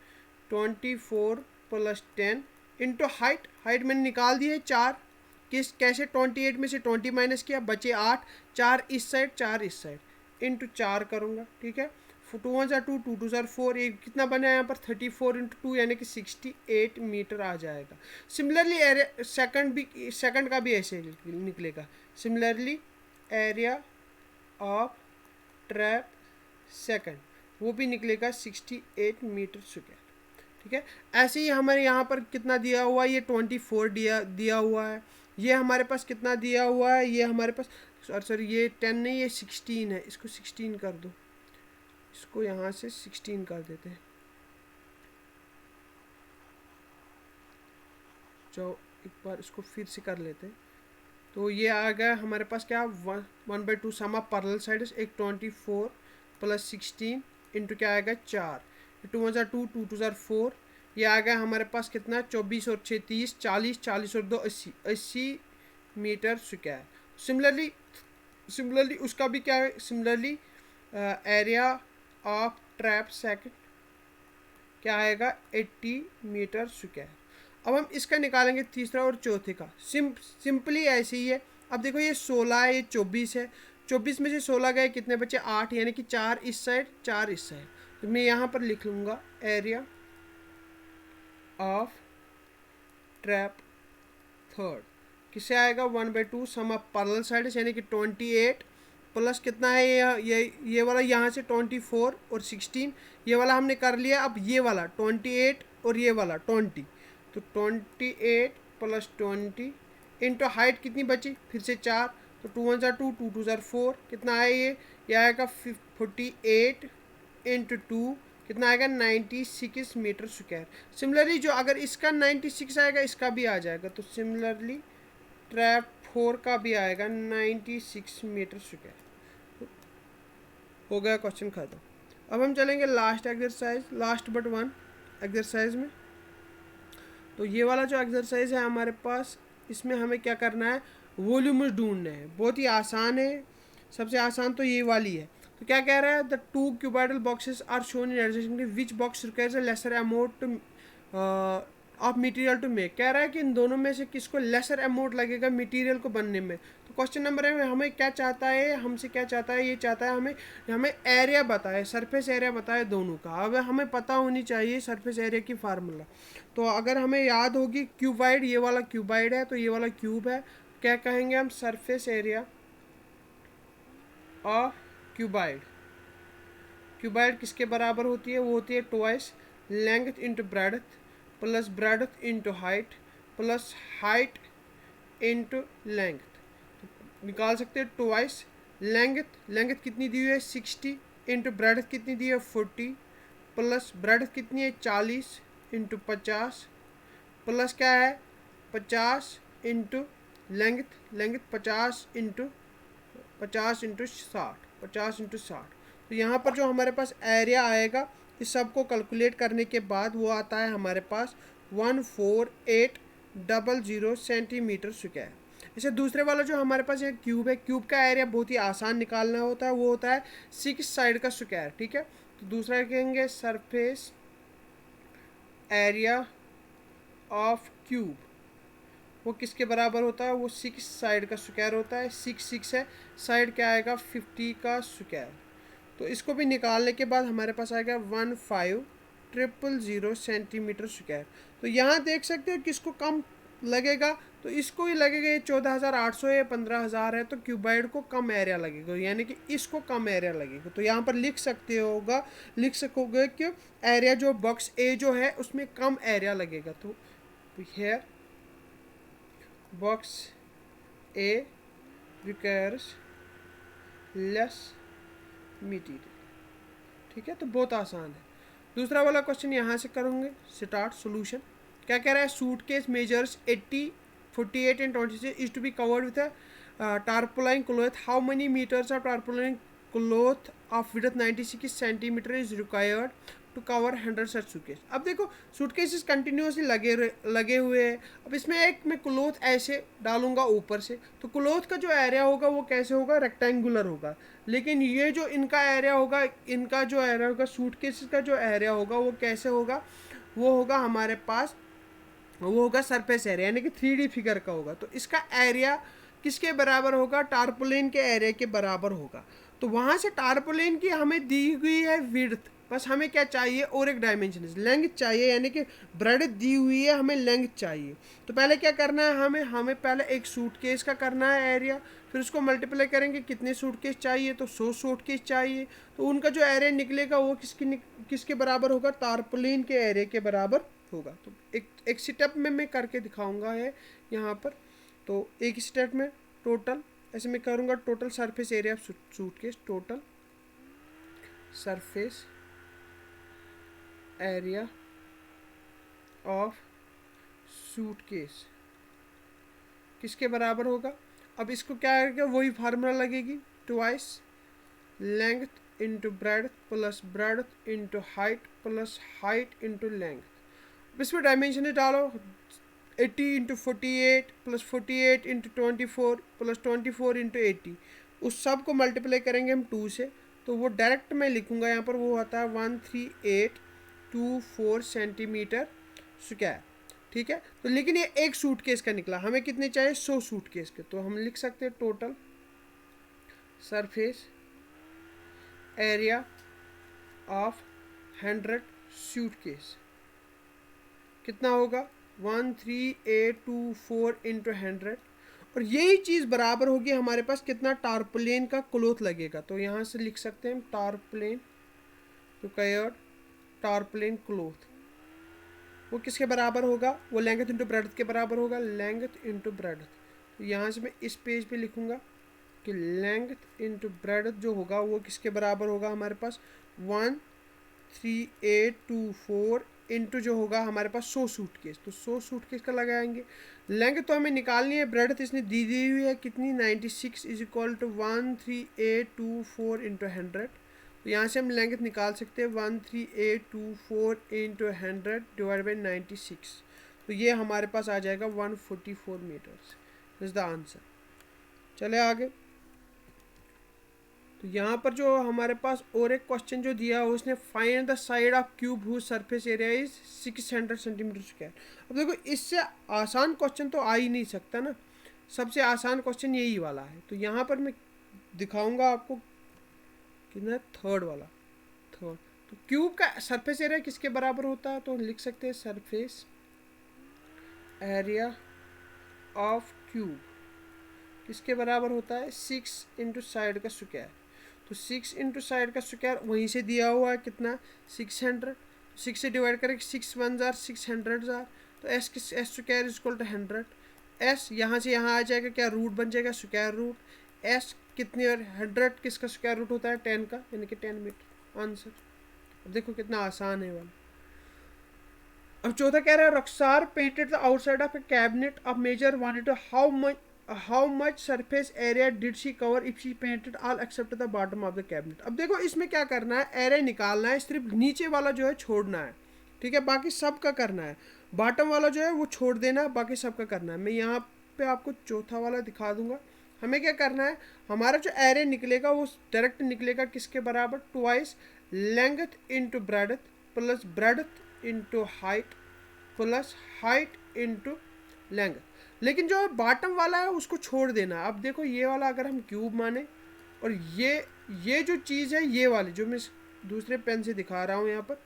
24 + 10 इंटू हाइट मैंने निकाल दी है 4। कैसे 28 में से 20 माइनस किया, बचे 8, 4 इस साइड 4 इस साइड, इंटू 4 करूँगा। ठीक है, 2 1 2, 2 2 4, ये कितना बना है यहाँ पर 34 × 2 यानी कि 68 मीटर आ जाएगा। सिमिलरली एरिया सेकंड का भी ऐसे निकलेगा। Similarly area of trap second वो भी निकलेगा 68 मीटर स्क्वायर। ठीक है, ऐसे ही हमारे यहाँ पर कितना दिया हुआ है, ये 24 दिया हुआ है। ये हमारे पास कितना दिया हुआ है, ये हमारे पास सॉरी ये 10 नहीं, ये 16 है। इसको 16 कर दो, इसको यहाँ से 16 कर देते हैं। चलो एक बार इसको फिर से कर लेते हैं। तो ये आ गया हमारे पास क्या 1/2 सम ऑफ पैरेलल साइड्स, एक 24 + 16 इंटू क्या आएगा 4, 2 1 2, 2 2 4, ये आ गया हमारे पास कितना 24 और 6 30, 40, 40 और 2 80 मीटर स्क्वायर। सिमिलरली उसका भी क्या है, similarly area of trap second क्या आएगा 80 मीटर स्क्वायर। अब हम इसका निकालेंगे तीसरा और चौथे का। सिंपली ऐसे ही है। अब देखो ये 16 है, ये 24 है, 24 में से 16 गए कितने बचे 8, यानी कि 4 इस साइड 4 इस साइड। तो मैं यहाँ पर लिख लूँगा एरिया ऑफ ट्रैप थर्ड किससे आएगा 1/2 सम ऑफ पैरेलल साइड्स, यानी कि 28 प्लस कितना है ये वाला यहाँ से 24 और 16, ये वाला हमने कर लिया। अब ये वाला 28 और ये वाला 20, तो 28 + 20 इंटू हाइट कितनी बची फिर से 4, तो 2 1 2, 2 2 4, कितना है ये आएगा 48 × 2, कितना आएगा 96 मीटर स्क्वायर। सिमिलरली जो अगर इसका 96 आएगा इसका भी आ जाएगा। तो सिमिलरली ट्रैप 4 का भी आएगा 96 मीटर स्क्वायर। हो गया क्वेश्चन खत्म। अब हम चलेंगे last exercise, last but one exercise में। तो ये वाला जो एक्सरसाइज है हमारे पास, इसमें हमें क्या करना है, वॉल्यूम्स ढूंढने हैं। बहुत ही आसान है, सबसे आसान तो ये वाली है। तो क्या कह रहा है, the 2 cuboidal boxes are shown in adjacently which box requires a lesser amount of material to make. कह रहा है कि इन दोनों में से किसको लेसर अमाउंट लगेगा मटेरियल को बनने में। तो क्वेश्चन नंबर है हमें क्या चाहता है, हमसे क्या चाहता है, ये चाहता है हमें एरिया बताए, सरफेस एरिया बताए दोनों का। अब हमें पता होनी चाहिए सरफेस एरिया की फार्मूला। तो अगर हमें याद होगी क्यूबाइड, ये वाला क्यूबाइड है तो ये वाला क्यूब है, क्या कहेंगे हम सरफेस एरिया ऑफ क्यूबाइड किसके बराबर होती है, वो होती है twice length into breadth plus breadth into height plus height into length. निकाल सकते हैं ट्वाइस लेंथ कितनी दी हुई है 60 इंटू ब्रेडथ कितनी दी है 40 प्लस ब्रेडथ कितनी है 40 इंटू 50 प्लस क्या है 50 इंटू लेंथ 50 इंटू 60। तो यहाँ पर जो हमारे पास एरिया आएगा इस सब को कैलकुलेट करने के बाद वो आता है हमारे पास 14800 सेंटीमीटर स्क्वायर। इसे दूसरे वाला जो हमारे पास एक क्यूब है, क्यूब का एरिया बहुत ही आसान निकालना होता है, वो होता है 6 साइड का स्क्वायर। ठीक है, तो दूसरा कहेंगे सरफेस एरिया ऑफ क्यूब, वो किसके बराबर होता है, वो 6 साइड का स्क्वायर होता है। 6 है, साइड क्या आएगा 50 का स्क्वायर। तो इसको भी निकालने के बाद हमारे पास आएगा 15000 सेंटीमीटर स्क्वायर। तो यहाँ देख सकते हो किसको कम लगेगा, तो इसको ही लगेगा। ये 14800 है, 15000 है, तो क्यूबाइड को कम एरिया लगेगा, यानी कि इसको कम एरिया लगेगा। तो यहाँ पर लिख सकोगे कि एरिया जो बॉक्स ए जो है उसमें कम एरिया लगेगा। तो हेयर बॉक्स ए रिक्वायर्स लेस मटेरियल। ठीक है, तो बहुत आसान है। दूसरा वाला क्वेश्चन यहाँ से करूँगे, स्टार्ट सॉल्यूशन। क्या कह रहा है, suitcase measures 80 48 and 26 is to be covered with a tarpaulin cloth. How many meters of tarpaulin cloth of width 96 centimeter is required to cover 100 such suitcase? अब देखो सूटकेसेस कंटिन्यूसली लगे हुए हैं. अब इसमें एक मैं क्लोथ ऐसे डालूंगा ऊपर से, तो क्लोथ का जो एरिया होगा वो कैसे होगा, रेक्टेंगुलर होगा. लेकिन ये जो इनका एरिया होगा, इनका जो एरिया होगा, सूटकेसेस का जो एरिया होगा वो कैसे होगा, वो होगा हमारे पास, वो होगा सरफेस एरिया, यानी कि 3D फिगर का होगा. तो इसका एरिया किसके बराबर होगा, टारपोलिन के एरिया के बराबर होगा. तो वहाँ से टारपोलिन की हमें दी हुई है विड्थ, बस हमें क्या चाहिए, और एक डायमेंशन लेंथ चाहिए, यानी कि ब्रेड्थ दी हुई है, हमें लेंथ चाहिए. तो पहले क्या करना है, हमें पहले एक सूटकेस का करना है एरिया, फिर उसको मल्टीप्लाई करेंगे कितने सूटकेस चाहिए, तो 100 सूटकेस चाहिए. तो उनका जो एरिया निकलेगा वो किसके बराबर होगा, टारपोलिन के एरिया के बराबर होगा. तो एक स्टेप में मैं करके दिखाऊंगा है यहाँ पर. तो एक स्टेप में टोटल ऐसे मैं करूँगा, total surface area of suitcase, total surface area of suitcase किसके बराबर होगा. अब इसको क्या करेगा, वही फार्मूला लगेगी, twice length into breadth plus breadth into height plus height into length. इसमें डायमेंशन डालो, 80 into 48 plus 48 into 24 plus 24 into 80. उस सब को मल्टीप्लाई करेंगे हम 2 से, तो वो डायरेक्ट मैं लिखूंगा यहाँ पर, वो आता है 13824 सेंटीमीटर स्क्वायर. ठीक है. तो लेकिन ये एक सूटकेस का निकला, हमें कितने चाहिए, 100 सूटकेस के. तो हम लिख सकते हैं total surface area of 100 suitcase कितना होगा, 13824 इंटू 100. और यही चीज़ बराबर होगी हमारे पास कितना, टारपोलिन का क्लोथ लगेगा. तो यहाँ से लिख सकते हैं टारपोलिन रिक्वायर्ड टारपोलिन क्लोथ, वो किसके बराबर होगा, वो लेंथ इंटू ब्रेड्थ के बराबर होगा, लेंथ इंटू ब्रेड्थ. तो यहाँ से मैं इस पेज पे लिखूँगा कि लेंथ इंटू ब्रेड्थ जो होगा वो किसके बराबर होगा, हमारे पास 13824 इंटू जो होगा हमारे पास 100 सूटकेस. तो 100 सूटकेस का लगाएंगे. लेंथ तो हमें निकालनी है, ब्रेड्थ इसने दी हुई है कितनी, 96 इज इक्वल टू 13824 इंटू 100. तो यहाँ से हम लेंथ निकाल सकते हैं 13824 इंटू 100 डिवाइड बाई 96. तो ये हमारे पास आ जाएगा 144 मीटर्स. Is the answer. चले आगे. तो यहाँ पर जो हमारे पास और एक क्वेश्चन जो दिया है उसने find the side of cube whose surface area is 600 centimetre square. अब देखो इससे आसान क्वेश्चन तो आ ही नहीं सकता ना, सबसे आसान क्वेश्चन यही वाला है. तो यहाँ पर मैं दिखाऊंगा आपको कितना, थर्ड वाला, थर्ड. तो क्यूब का सरफेस एरिया किसके बराबर होता है, तो लिख सकते हैं सरफेस एरिया ऑफ क्यूब किसके बराबर होता है, 6 इंटू साइड का स्क्वायर. तो 6 इंटू साइड का स्क्वायर वहीं से दिया हुआ है कितना, 600. 6 से डिवाइड करेंगे, 6 1 जार 600 जार. तो S square is equal to 100. S यहाँ से यहाँ आ जाएगा, क्या रूट बन जाएगा, स्क्वायर रूट. एस कितनी, और 100 किसका स्क्वायर रूट होता है, 10 का, यानी कि 10 मीटर. आंसर. अब देखो कितना आसान है वाला. अब चौथा कह रहा है Rukhsar painted the outside of a cabinet of measure wanted how much surface area did she cover if she painted all except the bottom of the cabinet. अब देखो इसमें क्या करना है, एरिया निकालना है, सिर्फ नीचे वाला जो है छोड़ना है. ठीक है, बाकी सब का करना है. बॉटम वाला जो है वो छोड़ देना, बाकी सब का करना है. मैं यहाँ पे आपको चौथा वाला दिखा दूंगा. हमें क्या करना है, हमारा जो एरिया निकलेगा वो डायरेक्ट निकलेगा किसके बराबर, twice length into breadth plus breadth into height plus height into length. लेकिन जो बॉटम वाला है उसको छोड़ देना. अब देखो ये वाला अगर हम क्यूब माने, और ये जो चीज़ है, ये वाली जो मैं दूसरे पेन से दिखा रहा हूँ यहाँ पर,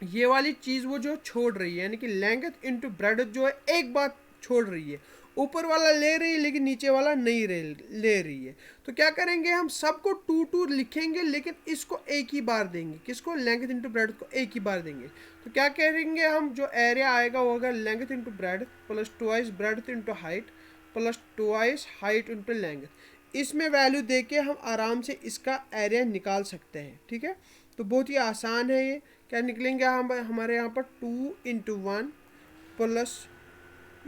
ये वाली चीज़ वो जो छोड़ रही है, यानी कि लेंथ इंटू ब्रेड्थ जो है एक बात छोड़ रही है. ऊपर वाला ले रही है लेकिन नीचे वाला नहीं ले रही है. तो क्या करेंगे, हम सबको 2 लिखेंगे, लेकिन इसको एक ही बार देंगे, किसको, लेंथ इंटू ब्रेड्थ को एक ही बार देंगे. तो क्या करेंगे हम, जो एरिया आएगा वो होगा length into breadth plus twice breadth into height plus twice height into length. इसमें वैल्यू दे के हम आराम से इसका एरिया निकाल सकते हैं. ठीक है, तो बहुत ही आसान है ये. क्या निकलेंगे हम, हमारे यहाँ पर 2 इंटू 1 प्लस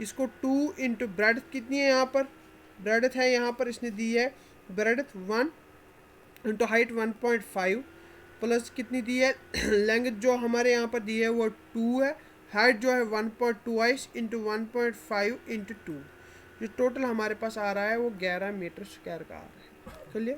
इसको 2 इंटू ब्रेडथ कितनी है यहाँ पर, ब्रेडथ है यहाँ पर इसने दी है ब्रेडथ 1 इंटू हाइट 1.5 प्लस कितनी दी है लेंथ जो हमारे यहाँ पर दी है वो 2 है, हाइट जो है 1.2 इंटू 1.5 इंटू 2, जो टोटल हमारे पास आ रहा है वो 11 मीटर स्क्वायर का आ रहा है। चलिए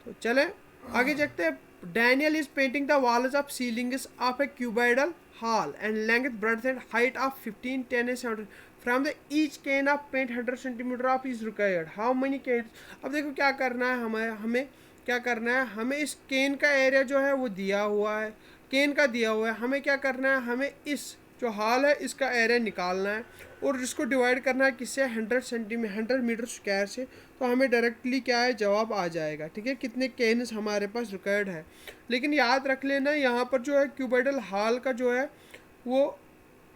तो चले आगे देखते हैं। Daniel is painting the walls of ceilings of a cuboidal hall and length, breadth and height of 15, 10 and 17. From the each can of paint 100 centimeter of is required. How many cans? अब देखो क्या करना है हमें हमें क्या करना है, हमें इस केन का एरिया जो है वो दिया हुआ है, केन का दिया हुआ है, हमें क्या करना है, हमें इस जो हॉल है इसका एरिया निकालना है और इसको डिवाइड करना है किससे, 100 मीटर स्क्वायर से। तो हमें डायरेक्टली क्या है जवाब आ जाएगा। ठीक है, कितने केन्स हमारे पास रिक्वायर्ड है। लेकिन याद रख लेना यहाँ पर जो है क्यूबोइडल हॉल का जो है वो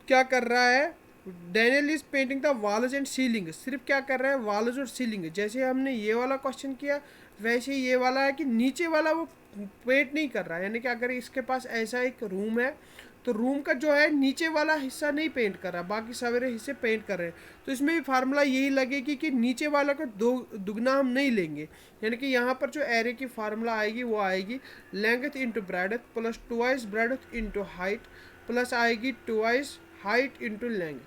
क्या कर रहा है, Daniel is painting the walls and ceiling, सिर्फ क्या कर रहा है वॉल्स और सीलिंग। जैसे हमने ये वाला क्वेश्चन किया वैसे ये वाला है कि नीचे वाला वो पेंट नहीं कर रहा है, यानी कि अगर इसके पास ऐसा एक रूम है तो रूम का जो है नीचे वाला हिस्सा नहीं पेंट कर रहा, बाकी सारे हिस्से पेंट कर रहे हैं। तो इसमें भी फार्मूला यही लगेगी कि नीचे वाला का दुगना हम नहीं लेंगे, यानी कि यहाँ पर जो एरे की फार्मूला आएगी वो आएगी length into breadth plus twice breadth into height plus आएगी ट्वाइस हाइट इंटू लेंथ।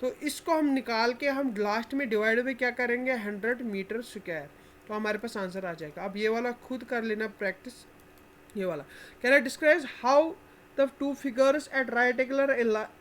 तो इसको हम निकाल के हम लास्ट में डिवाइड में क्या करेंगे 100 मीटर स्क्वायर, तो हमारे पास आंसर आ जाएगा। अब ये वाला खुद कर लेना प्रैक्टिस। ये वाला कह रहा है describe how the two figures at right angle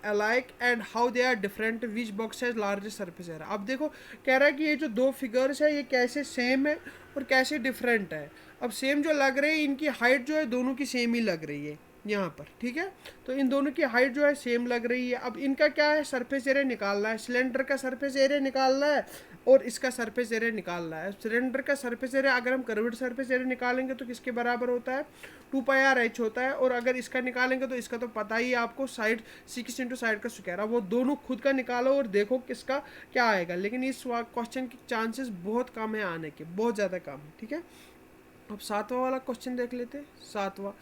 alike and how they are different, which box has largest surface area। अब देखो कह रहा है कि ये जो दो फिगर्स है ये कैसे सेम है और कैसे डिफरेंट है। अब सेम जो लग रहे हैं इनकी हाइट जो है दोनों की सेम ही लग रही है यहाँ पर, ठीक है, तो इन दोनों की हाइट जो है सेम लग रही है। अब इनका क्या है सरफेस एरिया निकालना है, सिलेंडर का सरफेस एरिया निकालना है और इसका सरफेस एरिया निकालना है। सिलेंडर का सरफेस एरिया अगर हम कर्व्ड सरफेस एरिया निकालेंगे तो किसके बराबर होता है 2πr/h होता है, और अगर इसका निकालेंगे तो इसका तो पता ही है आपको साइड 6 इंटू साइड का स्क्वायर। अब वो दोनों खुद का निकालो और देखो किसका क्या आएगा, लेकिन इस क्वेश्चन के चांसेस बहुत कम है आने के, बहुत ज़्यादा कम है। ठीक है, अब सातवां वाला क्वेश्चन देख लेते हैं। सातवां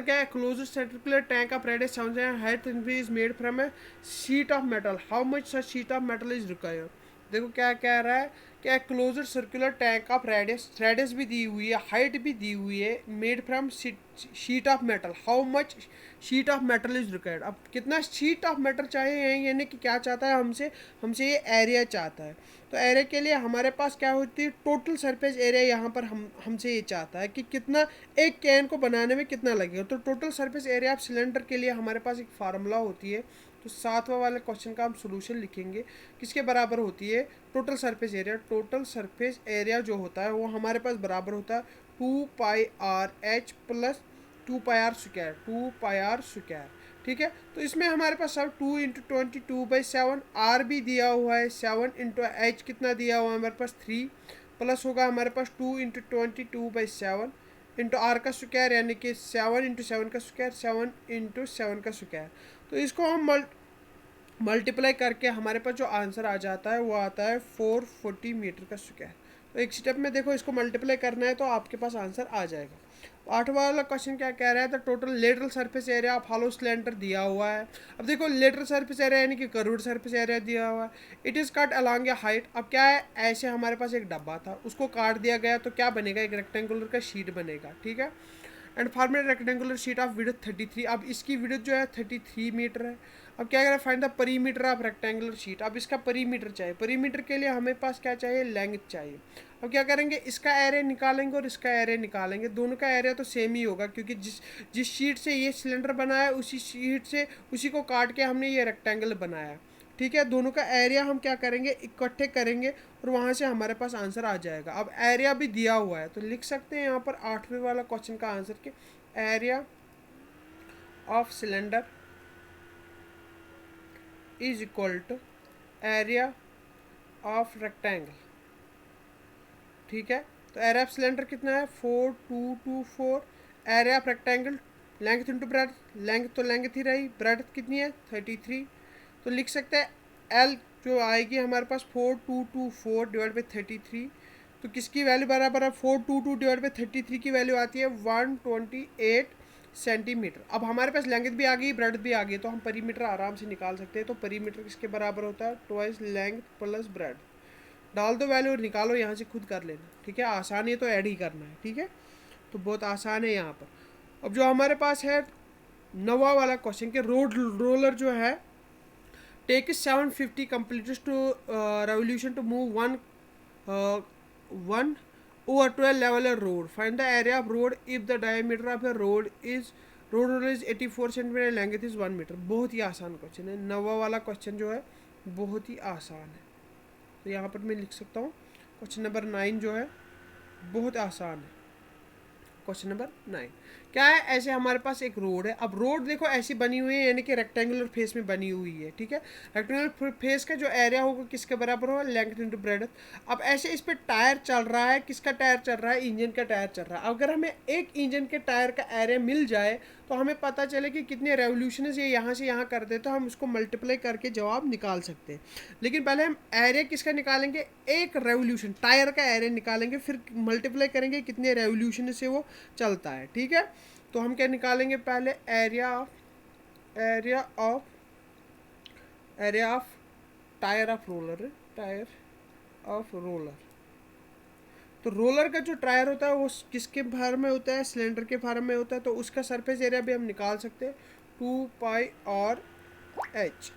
क्या है, close circular tank of radius 7 height is made from a sheet of metal, how much such sheet of metal is required. देखो क्या कह रहा है, क्या closer circular tank of radius भी दी हुई है, हाइट भी दी हुई है, made from sheet of metal, how much sheet of metal is required. अब कितना शीट ऑफ मेटल चाहिए, यानी कि क्या चाहता है हमसे ये एरिया चाहता है। तो एरिया के लिए हमारे पास क्या होती है टोटल सरफेस एरिया, यहाँ पर हमसे ये चाहता है कि कितना एक कैन को बनाने में कितना लगेगा। तो total surface area of cylinder के लिए हमारे पास एक फार्मूला होती है। तो सातवां वाले क्वेश्चन का हम सोल्यूशन लिखेंगे, किसके बराबर होती है total surface area. Total surface area जो होता है वो हमारे पास बराबर होता है 2πr/h प्लस 2πr²। ठीक है, तो इसमें हमारे पास सब 2 इंटू 22/7 आर भी दिया हुआ है, 7 इंटू एच कितना दिया हुआ है हमारे पास 3 प्लस होगा हमारे पास 2 इंटू 22/7 इंटू आर का स्क्वायर, यानी कि 7 इंटू 7 का स्क्वायर, 7 इंटू 7 का स्क्वायर। तो इसको हम मल्टीप्लाई करके हमारे पास जो आंसर आ जाता है वो आता है 440 मीटर का स्क्वायर। तो एक स्टेप में देखो इसको मल्टीप्लाई करना है तो आपके पास आंसर आ जाएगा। आठवां वाला क्वेश्चन क्या कह रहा है, तो total lateral surface area of hollow cylinder दिया हुआ है। अब देखो लेटरल सरफेस एरिया यानी कि कर्व्ड सरफेस एरिया दिया हुआ है, it is cut along A height. अब क्या है, ऐसे हमारे पास एक डब्बा था उसको काट दिया गया तो क्या बनेगा, एक रेक्टेंगुलर का शीट बनेगा। ठीक है, and format rectangular sheet of width 33। अब इसकी विड्थ जो है 33 मीटर है। अब क्या करें, find the perimeter of rectangular sheet. अब इसका पेरीमीटर चाहिए, पेरीमीटर के लिए हमें पास क्या चाहिए लेंथ चाहिए। अब क्या करेंगे, इसका एरिया निकालेंगे और इसका एरिया निकालेंगे, दोनों का एरिया तो सेम ही होगा क्योंकि जिस शीट से ये सिलेंडर बनाया है उसी शीट से उसी को काट के हमने ये रेक्टेंगल बनाया। ठीक है, दोनों का एरिया हम क्या करेंगे इकट्ठे करेंगे और वहाँ से हमारे पास आंसर आ जाएगा। अब एरिया भी दिया हुआ है तो लिख सकते हैं यहाँ पर आठवें वाला क्वेश्चन का आंसर के area of cylinder is equal to area of rectangle. ठीक है, तो एरिया ऑफ सिलेंडर कितना है 4224, area of rectangle length into breadth, length तो लेंथ ही रही, ब्रेड कितनी है 33। तो लिख सकते हैं एल जो आएगी हमारे पास 4224 डिवाइड बाई 33। तो किसकी वैल्यू बराबर है 422 डिवाइड बाई 33 की वैल्यू आती है 128 सेंटीमीटर। अब हमारे पास लेंथ भी आ गई, ब्रेड्थ भी आ गई, तो हम पेरीमीटर आराम से निकाल सकते हैं। तो पेरीमीटर किसके बराबर होता है? Twice length plus breadth. डाल दो वैल्यू और निकालो, यहाँ से खुद कर लेना, ठीक है। आसान है तो ऐड ही करना है, ठीक है। तो बहुत आसान है यहाँ पर। अब जो हमारे पास है 9वां वाला क्वेश्चन के रोड रोलर जो है take 750 complete to revolution to move one over to a level road. Find the area of road if the diameter of a road is 84 centimeter, length is 1 metre. बहुत ही आसान question है। 9वां वाला question जो है बहुत ही आसान है, तो यहाँ पर मैं लिख सकता हूँ क्वेश्चन नंबर 9 जो है बहुत आसान है। क्वेश्चन नंबर 9 क्या है? ऐसे हमारे पास एक रोड है। अब रोड देखो ऐसी बनी हुई है, यानी कि रेक्टेंगुलर फेस में बनी हुई है, ठीक है। रेक्टेंगुलर फेस का जो एरिया होगा किसके बराबर होगा? Length into breadth. अब ऐसे इस पर टायर चल रहा है, किसका टायर चल रहा है? इंजन का टायर चल रहा है। अगर हमें एक इंजन के टायर का एरिया मिल जाए तो हमें पता चले कि कितने रेवोल्यूशन ये यहाँ से यहाँ कर दे, तो हम उसको मल्टीप्लाई करके जवाब निकाल सकते हैं। लेकिन पहले हम एरिया किसका निकालेंगे? एक रेवोल्यूशन टायर का एरिया निकालेंगे, फिर मल्टीप्लाई करेंगे कितने रेवोल्यूशन से वो चलता है, ठीक है। तो हम क्या निकालेंगे? पहले area of tyre of roller. तो रोलर का जो टायर होता है वो किसके फॉर्म में होता है? सिलेंडर के फॉर्म में होता है। तो उसका सरफेस एरिया भी हम निकाल सकते हैं 2πr/h।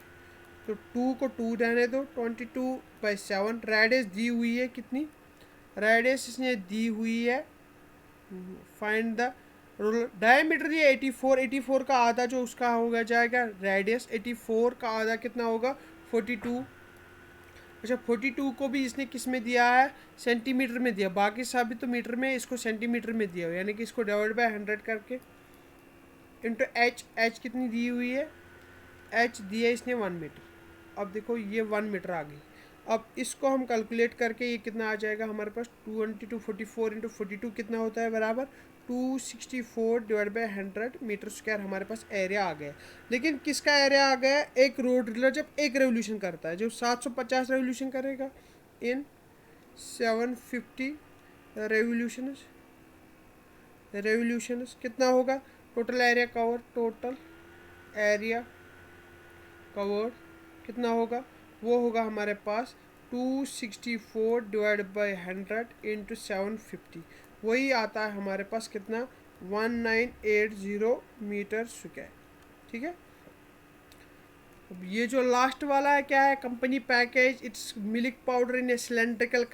तो 2 को 2 रहने दो, 22/7। रेडियस दी हुई है कितनी? रेडियस इसने दी हुई है, फाइंड द रोलर डायमीटर दिया 84 का आधा जो उसका होगा जाएगा रेडियस। 84 का आधा कितना होगा? 42। अच्छा 42 को भी इसने किस में दिया है? सेंटीमीटर में दिया। बाकी सभी तो मीटर में, इसको सेंटीमीटर में दिया हो, यानी कि इसको डिवाइड बाय 100 करके इंटू एच कितनी दी हुई है? एच दिया इसने 1 मीटर। अब देखो ये 1 मीटर आ गई। अब इसको हम कैलकुलेट करके ये कितना आ जाएगा हमारे पास? 244 इंटू 42 कितना होता है? बराबर 264 डिवाइड बाई 100 मीटर स्क्वायर हमारे पास एरिया आ गया। लेकिन किसका एरिया आ गया? एक रोड रोलर जब एक रेवोल्यूशन करता है, जो 750 रेवोल्यूशन करेगा इन 750 रेवोल्यूशंस कितना होगा? टोटल एरिया कवर्ड कितना होगा? वो होगा हमारे पास 264 डिवाइड बाई 100 इंटू 750। वही आता है हमारे पास कितना? 1980 मीटर स्क्वायर, ठीक है। अब ये जो लास्ट वाला है क्या है? Company package it's milk powder in A cylindrical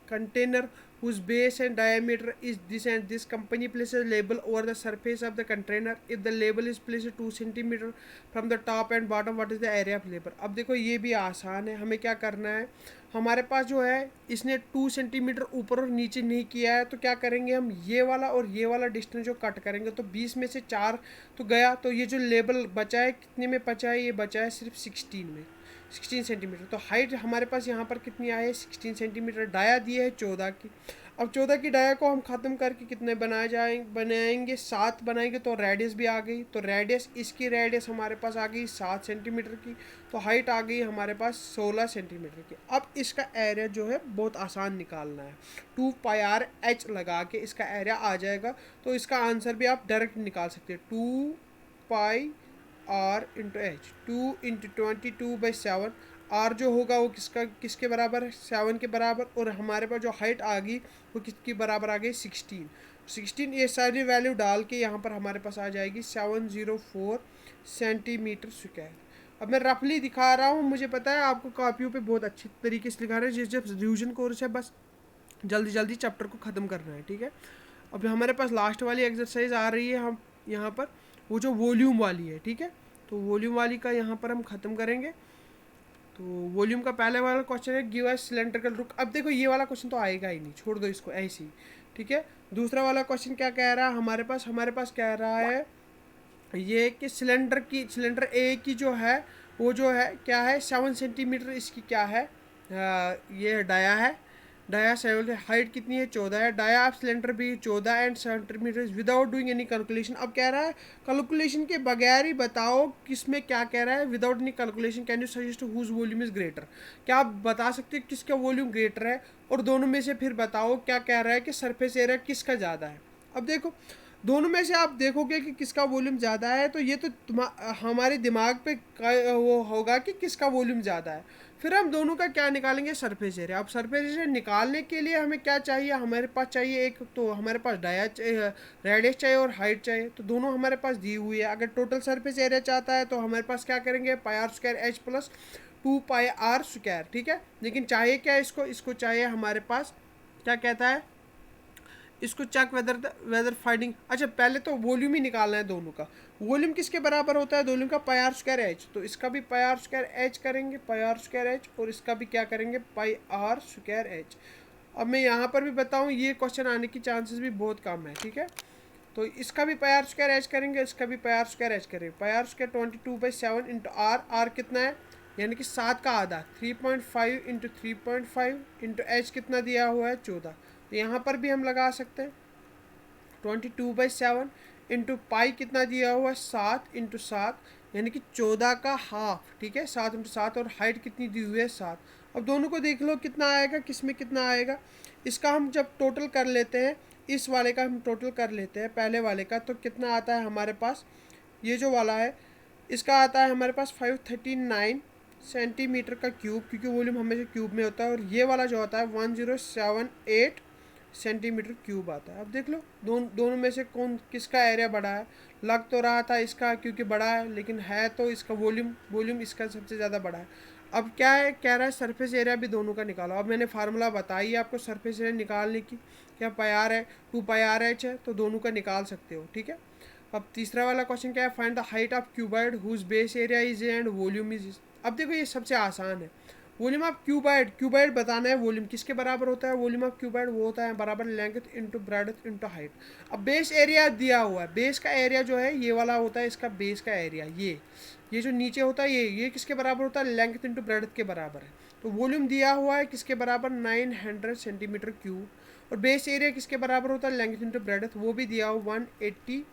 container whose base and diameter is this and this. Company places label over the surface of the container. If the label is placed 2 centimeter from the top and bottom, what is the area of label? अब देखो ये भी आसान है। हमें क्या करना है? हमारे पास जो है इसने 2 सेंटीमीटर ऊपर और नीचे नहीं किया है, तो क्या करेंगे हम? ये वाला और ये वाला डिस्टेंस जो कट करेंगे, तो 20 में से 4 तो गया, तो ये जो लेबल बचा है कितने में बचा है? ये बचा है सिर्फ 16 सेंटीमीटर। तो हाइट हमारे पास यहाँ पर कितनी आई है? 16 सेंटीमीटर। डाया दिया है 14 की। अब 14 की डाया को हम ख़त्म करके कितने बनाएंगे? 7 बनाएंगे, तो रेडियस भी आ गई। तो रेडियस इसकी रेडियस हमारे पास आ गई 7 सेंटीमीटर की। तो हाइट आ गई हमारे पास 16 सेंटीमीटर की। अब इसका एरिया जो है बहुत आसान निकालना है। 2πr/h लगा के इसका एरिया आ जाएगा। तो इसका आंसर भी आप डायरेक्ट निकाल सकते हैं। 2πr/h 2 into 22/7। आर जो होगा वो किसके बराबर है? 7 के बराबर। और हमारे पास जो हाइट आ गई वो किसके बराबर आ गई? 16। ये सारी वैल्यू डाल के यहाँ पर हमारे पास आ जाएगी 704 सेंटीमीटर स्क्वायर। अब मैं रफली दिखा रहा हूँ, मुझे पता है आपको कॉपियों पे बहुत अच्छी तरीके से लिखा रहा है। जब रिविजन कोर्स है बस जल्दी चैप्टर को ख़त्म करना है, ठीक है। अब हमारे पास लास्ट वाली एक्सरसाइज आ रही है, हम यहाँ पर वो जो वॉल्यूम वाली है, ठीक है। तो वॉल्यूम वाली का यहाँ पर हम ख़त्म करेंगे। तो वॉल्यूम का पहले वाला क्वेश्चन है गिव अ सिलेंड्रिकल रुक। अब देखो ये वाला क्वेश्चन तो आएगा ही नहीं, छोड़ दो इसको ऐसे ही, ठीक है। दूसरा वाला क्वेश्चन क्या कह रहा है हमारे पास कह रहा है ये कि सिलेंडर ए की जो है वो जो है क्या है? 7 सेंटीमीटर इसकी क्या है? ये डाया है। डाया 7, हाइट कितनी है? 14 है। डाया ऑफ सिलेंडर भी 14 and centimetre without doing any calculation. अब कह रहा है कैलकुलेशन के बगैर ही बताओ किसमें क्या कह रहा है? Without any calculation can you suggest whose volume is greater. क्या आप बता सकते हो किसका वॉल्यूम ग्रेटर है? और दोनों में से फिर बताओ क्या कह रहा है कि सरफेस एरिया किसका ज़्यादा है। अब देखो दोनों में से आप देखोगे कि किसका वॉल्यूम ज़्यादा है, तो ये तो हमारे दिमाग पे वो होगा कि किसका वॉल्यूम ज़्यादा है। फिर हम दोनों का क्या निकालेंगे, सरफेस एरिया। अब सरफेस एरिया निकालने के लिए हमें क्या चाहिए, हमारे पास चाहिए एक तो हमारे पास डाया चाहिए, रेडियस चाहिए और हाइट चाहिए, तो दोनों हमारे पास दी हुई है। अगर टोटल सरफेस एरिया चाहता है तो हमारे पास क्या करेंगे, pi r square h plus 2 pi r square, ठीक है। लेकिन चाहिए क्या इसको चाहिए हमारे पास, क्या कहता है इसको, चेक वेदर वेदर फाइंडिंग। अच्छा पहले तो वॉल्यूम ही निकालना है दोनों का। वॉल्यूम किसके बराबर होता है, वॉल्यूम का पाई आर स्क्वायर एच, तो इसका भी पाई आर स्क्वायर एच करेंगे, पाई आर स्क्वायर एच, और इसका भी क्या करेंगे, पाई आर स्क्वायर एच। अब मैं यहाँ पर भी बताऊँ, ये क्वेश्चन आने की चांसेस भी बहुत कम है, ठीक है। तो इसका भी पाई आर स्क्वायर एच करेंगे, इसका भी पाई आर स्क्वायर एच करेंगे। Pi r square 22/7 into r, r कितना है, यानी कि 7 का आधा, 3.5 इंटू 3.5 इंटू एच कितना दिया हुआ है, 14। तो यहाँ पर भी हम लगा सकते हैं 22/7 इंटू पाई कितना दिया हुआ है, 7 इंटू 7, यानी कि 14 का हाफ, ठीक है, 7 इंटू 7, और हाइट कितनी दी हुई है, 7। अब दोनों को देख लो कितना आएगा, किस में कितना आएगा। इसका हम जब टोटल कर लेते हैं, इस वाले का हम टोटल कर लेते हैं पहले वाले का, तो कितना आता है हमारे पास, ये जो वाला है इसका आता है हमारे पास 539 सेंटीमीटर का क्यूब, क्योंकि वॉल्यूम हमेशा क्यूब में होता है, और ये वाला जो होता है 1078 सेंटीमीटर क्यूब आता है। अब देख लो दोनों में से कौन किसका एरिया बड़ा है। लग तो रहा था इसका क्योंकि बड़ा है, लेकिन है तो इसका वॉल्यूम इसका सबसे ज़्यादा बड़ा है। अब क्या है, कह रहा है सरफेस एरिया भी दोनों का निकालो। अब मैंने फार्मूला बताई आपको सरफेस एरिया निकालने की, क्या पाई आर है, 2 पाई आर एच है, तो दोनों का निकाल सकते हो, ठीक है। अब तीसरा वाला क्वेश्चन क्या है, find the height of cuboid whose base area is and volume is. अब देखो ये सबसे आसान है। वॉल्यूम ऑफ क्यूबॉइड बताना है, वॉल्यूम किसके बराबर होता है, वॉल्यूम ऑफ क्यूबॉइड वो होता है बराबर length into breadth into height. अब बेस एरिया दिया हुआ है, बेस का एरिया जो है ये वाला होता है, इसका बेस का एरिया ये जो नीचे होता है ये किसके बराबर होता है, लेंथ इंटू ब्रेडथ के बराबर है। तो वॉल्यूम दिया हुआ है किसके बराबर, 900 सेंटीमीटर क्यूब, और बेस एरिया किसके बराबर होता है, लेंथ इंटू ब्रेडथ, वो भी दिया हुआ 180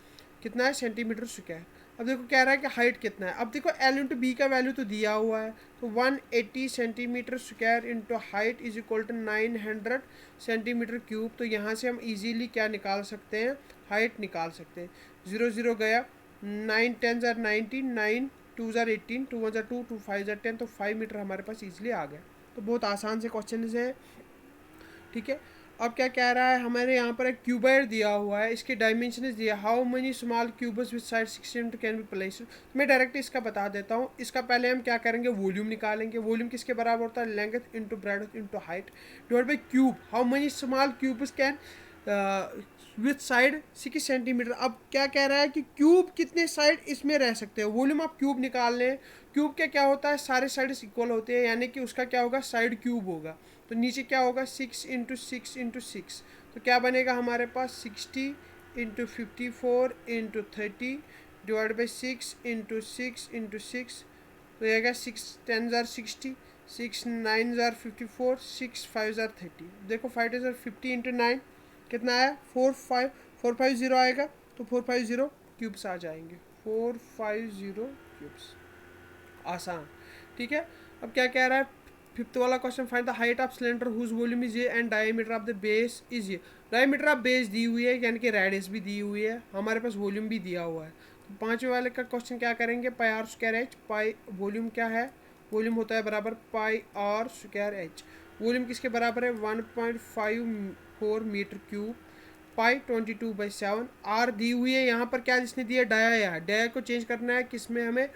कितना है, सेंटीमीटर स्क्वायर। अब देखो कह रहा है कि हाइट कितना है। अब देखो एल इंटू बी का वैल्यू तो दिया हुआ है, तो 180 centimetre square into height is equal to 900 centimetre cube. तो यहाँ से हम इजीली क्या निकाल सकते हैं, हाइट निकाल सकते हैं। 0 0 गया, 9 10 ज़ार 19, 9 2 ज़ार 18, 2 1 ज़ार 2, 2 5 ज़ार 10, तो 5 मीटर हमारे पास इजीली आ गया। तो बहुत आसान से क्वेश्चन है, ठीक है। अब क्या कह रहा है, हमारे यहाँ पर एक क्यूबॉइड दिया हुआ है, इसके डायमेंशन दिया, how many small cubes with side 6 centimetre can be place. मैं डायरेक्ट इसका बता देता हूँ। इसका पहले हम क्या करेंगे, वॉल्यूम निकालेंगे। वॉल्यूम किसके बराबर होता है, length into breadth into height divide by cube, how many small cubes can with side 6 centimetre. अब क्या कह रहा है कि क्यूब कितने साइड इसमें रह सकते हैं। वॉल्यूम आप क्यूब निकाल लें, क्यूब का क्या होता है, सारे साइड इक्वल होते हैं, यानी कि उसका क्या होगा, साइड क्यूब होगा। तो नीचे क्या होगा, 6 इंटू 6 इंटू 6, तो क्या बनेगा हमारे पास 60 into 54 into 30 divide by 6 into 6 into 6, तो रहेगा 6 10 ज़ार 60, 6 9 ज़ार 54, 6 5 ज़ार 30। देखो 5 ज़ार 50 इंटू 9 कितना आया, 450 आएगा, तो 450 क्यूब्स आ जाएंगे, 450 क्यूब्स, आसान, ठीक है। अब क्या कह रहा है, फिफ्थ वाला question, find the height of cylinder whose volume is ये and diameter of the base is ये। डायमीटर ऑफ बेस दी हुई है, यानी कि रेडियस भी दी हुई है, हमारे पास वॉल्यूम भी दिया हुआ है। तो पाँचवें वाले का क्वेश्चन क्या करेंगे, pi r square h, pi volume क्या है, वॉल्यूम होता है बराबर pi r square h. Volume किसके बराबर है, 1.54 मीटर क्यूब, पाई 22/7। आर दी हुई है, यहाँ पर क्या जिसने दिया, डाया है, डाया को चेंज करना है किस में हमें,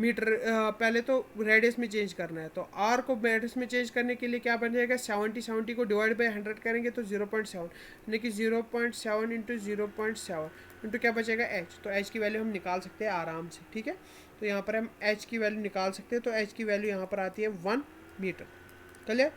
मीटर, पहले तो रेडियस में चेंज करना है। तो आर को रेडियस में चेंज करने के लिए क्या बन जाएगा, 70 को डिवाइड बाई 100 करेंगे तो 0.7, यानी कि 0.7 इंटू 0.7 इंटू क्या बचेगा, एच। तो एच की वैल्यू हम निकाल सकते हैं आराम से, ठीक है। तो यहाँ पर हम एच की वैल्यू निकाल सकते हैं, तो एच की वैल्यू यहाँ पर आती है 1 मीटर। क्लियर।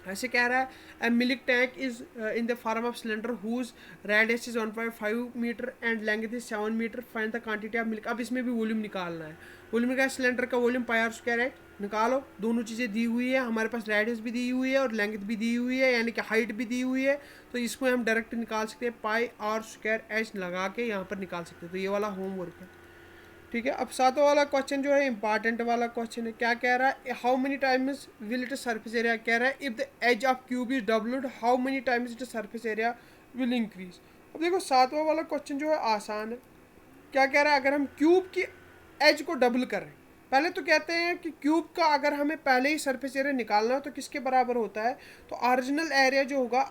ऐसे कह रहा है, a milk tank is in the form of cylinder whose radius is 1.5 metre and length is 7 metre, find the quantity of milk. अब इसमें भी वॉल्यूम निकालना है। वॉल्यूम का सिलेंडर का वॉल्यूम पाई आर स्क्वायर है, निकालो। दोनों चीज़ें दी हुई है, हमारे पास रेडियस भी दी हुई है और लेंथ भी दी हुई है, यानी कि हाइट भी दी हुई है। तो इसको हम डायरेक्ट निकाल सकते हैं, पाई आर स्क्वायर एच लगा के यहाँ पर निकाल सकते हैं। तो ये वाला होमवर्क है, ठीक है। अब सातों वाला क्वेश्चन जो है इंपॉर्टेंट वाला क्वेश्चन है। क्या कह रहा है, how many times will it surface area, कह रहा है if the edge of cube is doubled how many times it surface area will increase. अब देखो सातवां वाला क्वेश्चन जो है आसान है। क्या कह रहा है, अगर हम क्यूब की एज को डबल करें, पहले तो कहते हैं कि क्यूब का अगर हमें पहले ही सरफेस एरिया निकालना हो तो किसके बराबर होता है, तो ऑरिजिनल एरिया जो होगा,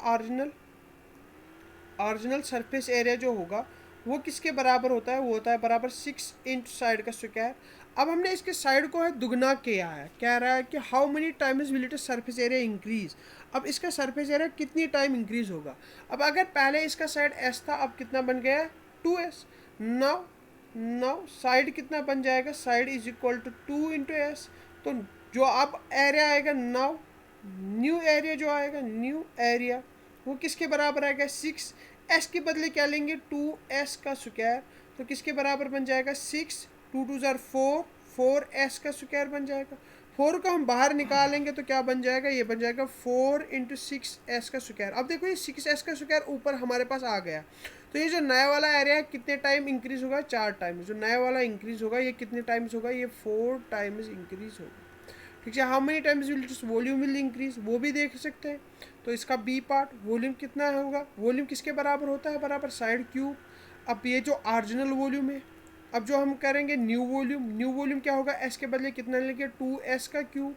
ऑरिजिनल सरफेस एरिया जो होगा वो किसके बराबर होता है, वो होता है बराबर 6 इंटू साइड का स्क्वायर। अब हमने इसके साइड को है दुगना किया है, कह रहा है कि how many times will it surface area increase. अब इसका सरफेस एरिया कितनी टाइम इंक्रीज होगा। अब अगर पहले इसका साइड एस था, अब कितना बन गया है 2s। नाउ नाउ साइड कितना बन जाएगा, side is equal to 2 into S. तो जो अब एरिया आएगा नाउ, न्यू एरिया जो आएगा, न्यू एरिया वो किसके बराबर आएगा 6। एस के बदले क्या लेंगे 2s का स्क्वायर, तो किसके बराबर बन जाएगा 6, 2 2 ज़ार 4, 4s का स्क्वायर बन जाएगा। 4 को हम बाहर निकालेंगे तो क्या बन जाएगा, ये बन जाएगा 4 इंटू 6s का स्क्वायर। अब देखो ये 6s का स्क्वायर ऊपर हमारे पास आ गया, तो ये जो नया वाला एरिया है कितने टाइम इंक्रीज होगा, 4 टाइम। जो नया वाला इंक्रीज होगा ये कितने टाइम्स होगा, ये 4 टाइम्स इंक्रीज होगा। ठीक है, how many times will this volume will increase, वो भी देख सकते हैं। तो इसका बी पार्ट, वॉल्यूम कितना होगा, वॉल्यूम किसके बराबर होता है, बराबर साइड क्यूब। अब ये जो ऑरिजिनल वॉल्यूम है, अब जो हम करेंगे न्यू वॉल्यूम, न्यू वॉल्यूम क्या होगा, एस के बदले कितना लेंगे 2s का क्यूब।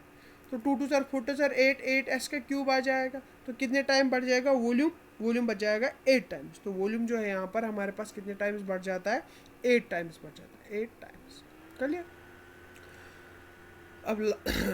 तो 2 2 ज़ार 4 ज़ार 8, 8s का क्यूब आ जाएगा। तो कितने टाइम बढ़ जाएगा वॉल्यूम, वॉल्यूम बढ़ जाएगा 8 टाइम्स। तो वॉल्यूम जो है यहाँ पर हमारे पास कितने टाइम्स बढ़ जाता है, 8 टाइम्स बढ़ जाता है, 8 टाइम्स। चलिए अब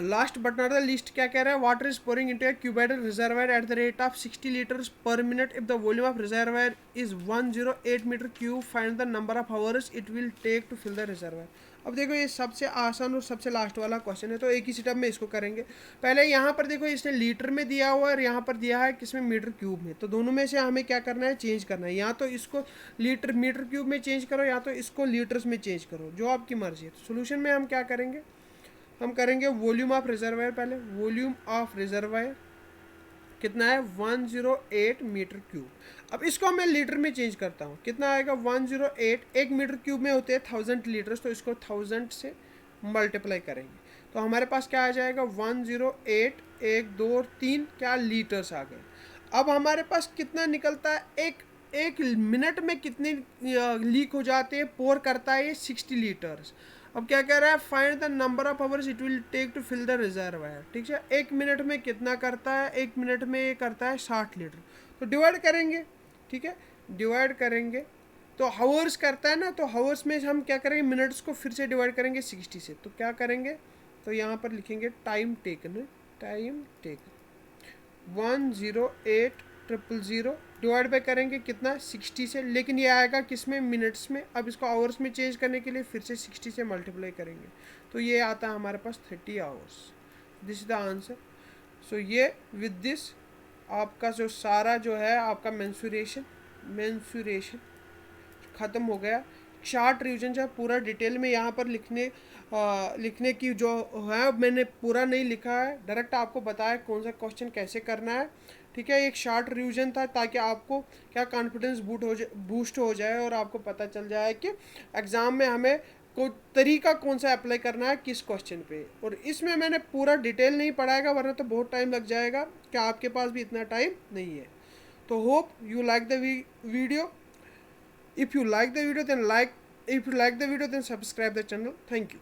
last but not the least क्या कह रहा है, water is pouring into a cuboidal reservoir at the rate of 60 litres per minute if the volume of reservoir is 108 metre cube, find the number of hours it will take to fill the reservoir. अब देखो ये सबसे आसान और सबसे last वाला question है, तो एक ही स्टेप में इसको करेंगे। पहले यहाँ पर देखो इसने लीटर में दिया हुआ है और यहाँ पर दिया है किसमें, मीटर क्यूब में। तो दोनों में से हमें क्या करना है, चेंज करना है। या तो इसको लीटर मीटर क्यूब में चेंज करो, या तो इसको लीटर्स में चेंज करो, जो आपकी मर्जी है। तो सोल्यूशन में हम क्या करेंगे, हम करेंगे वॉल्यूम ऑफ रिजर्वायर। पहले वॉल्यूम ऑफ रिजर्वायर कितना है 108 मीटर क्यूब। अब इसको मैं लीटर में चेंज करता हूँ, कितना आएगा 108, 1 मीटर क्यूब में होते हैं 1000 लीटर्स, तो इसको 1000 से मल्टीप्लाई करेंगे तो हमारे पास क्या आ जाएगा 108, 1 2 और 3 क्या लीटर्स आ गए। अब हमारे पास कितना निकलता है, एक मिनट में कितने लीक हो जाते हैं, पोर करता है ये 60 लीटर्स। अब क्या कह रहा है, find the number of hours it will take to fill the reservoir. ठीक है, एक मिनट में कितना करता है, एक मिनट में ये करता है 60 लीटर। तो डिवाइड करेंगे, ठीक है, डिवाइड करेंगे तो हावर्स करता है ना, तो हावर्स में हम क्या करेंगे, मिनट्स को फिर से डिवाइड करेंगे 60 से। तो क्या करेंगे, तो यहाँ पर लिखेंगे time taken, time taken 108,000 divide by करेंगे कितना 60 से, लेकिन ये आएगा किस में, मिनट्स में। अब इसको आवर्स में चेंज करने के लिए फिर से 60 से मल्टीप्लाई करेंगे तो ये आता है हमारे पास 30 hours. This is the answer. So ये विद दिस आपका जो सारा जो है आपका मेंसुरेशन ख़त्म हो गया। चार्ट रिवीजन जो है पूरा डिटेल में यहाँ पर लिखने की जो है मैंने पूरा नहीं लिखा है, डायरेक्ट आपको बताया कौन सा क्वेश्चन कैसे करना है। ठीक है, एक शॉर्ट रिवीजन था ताकि आपको क्या कॉन्फिडेंस बूस्ट हो जाए और आपको पता चल जाए कि एग्ज़ाम में हमें को तरीका कौन सा अप्लाई करना है किस क्वेश्चन पे। और इसमें मैंने पूरा डिटेल नहीं पढ़ाएगा वरना तो बहुत टाइम लग जाएगा, क्या आपके पास भी इतना टाइम नहीं है। तो hope you like the video. If you like the video then subscribe the channel. Thank you.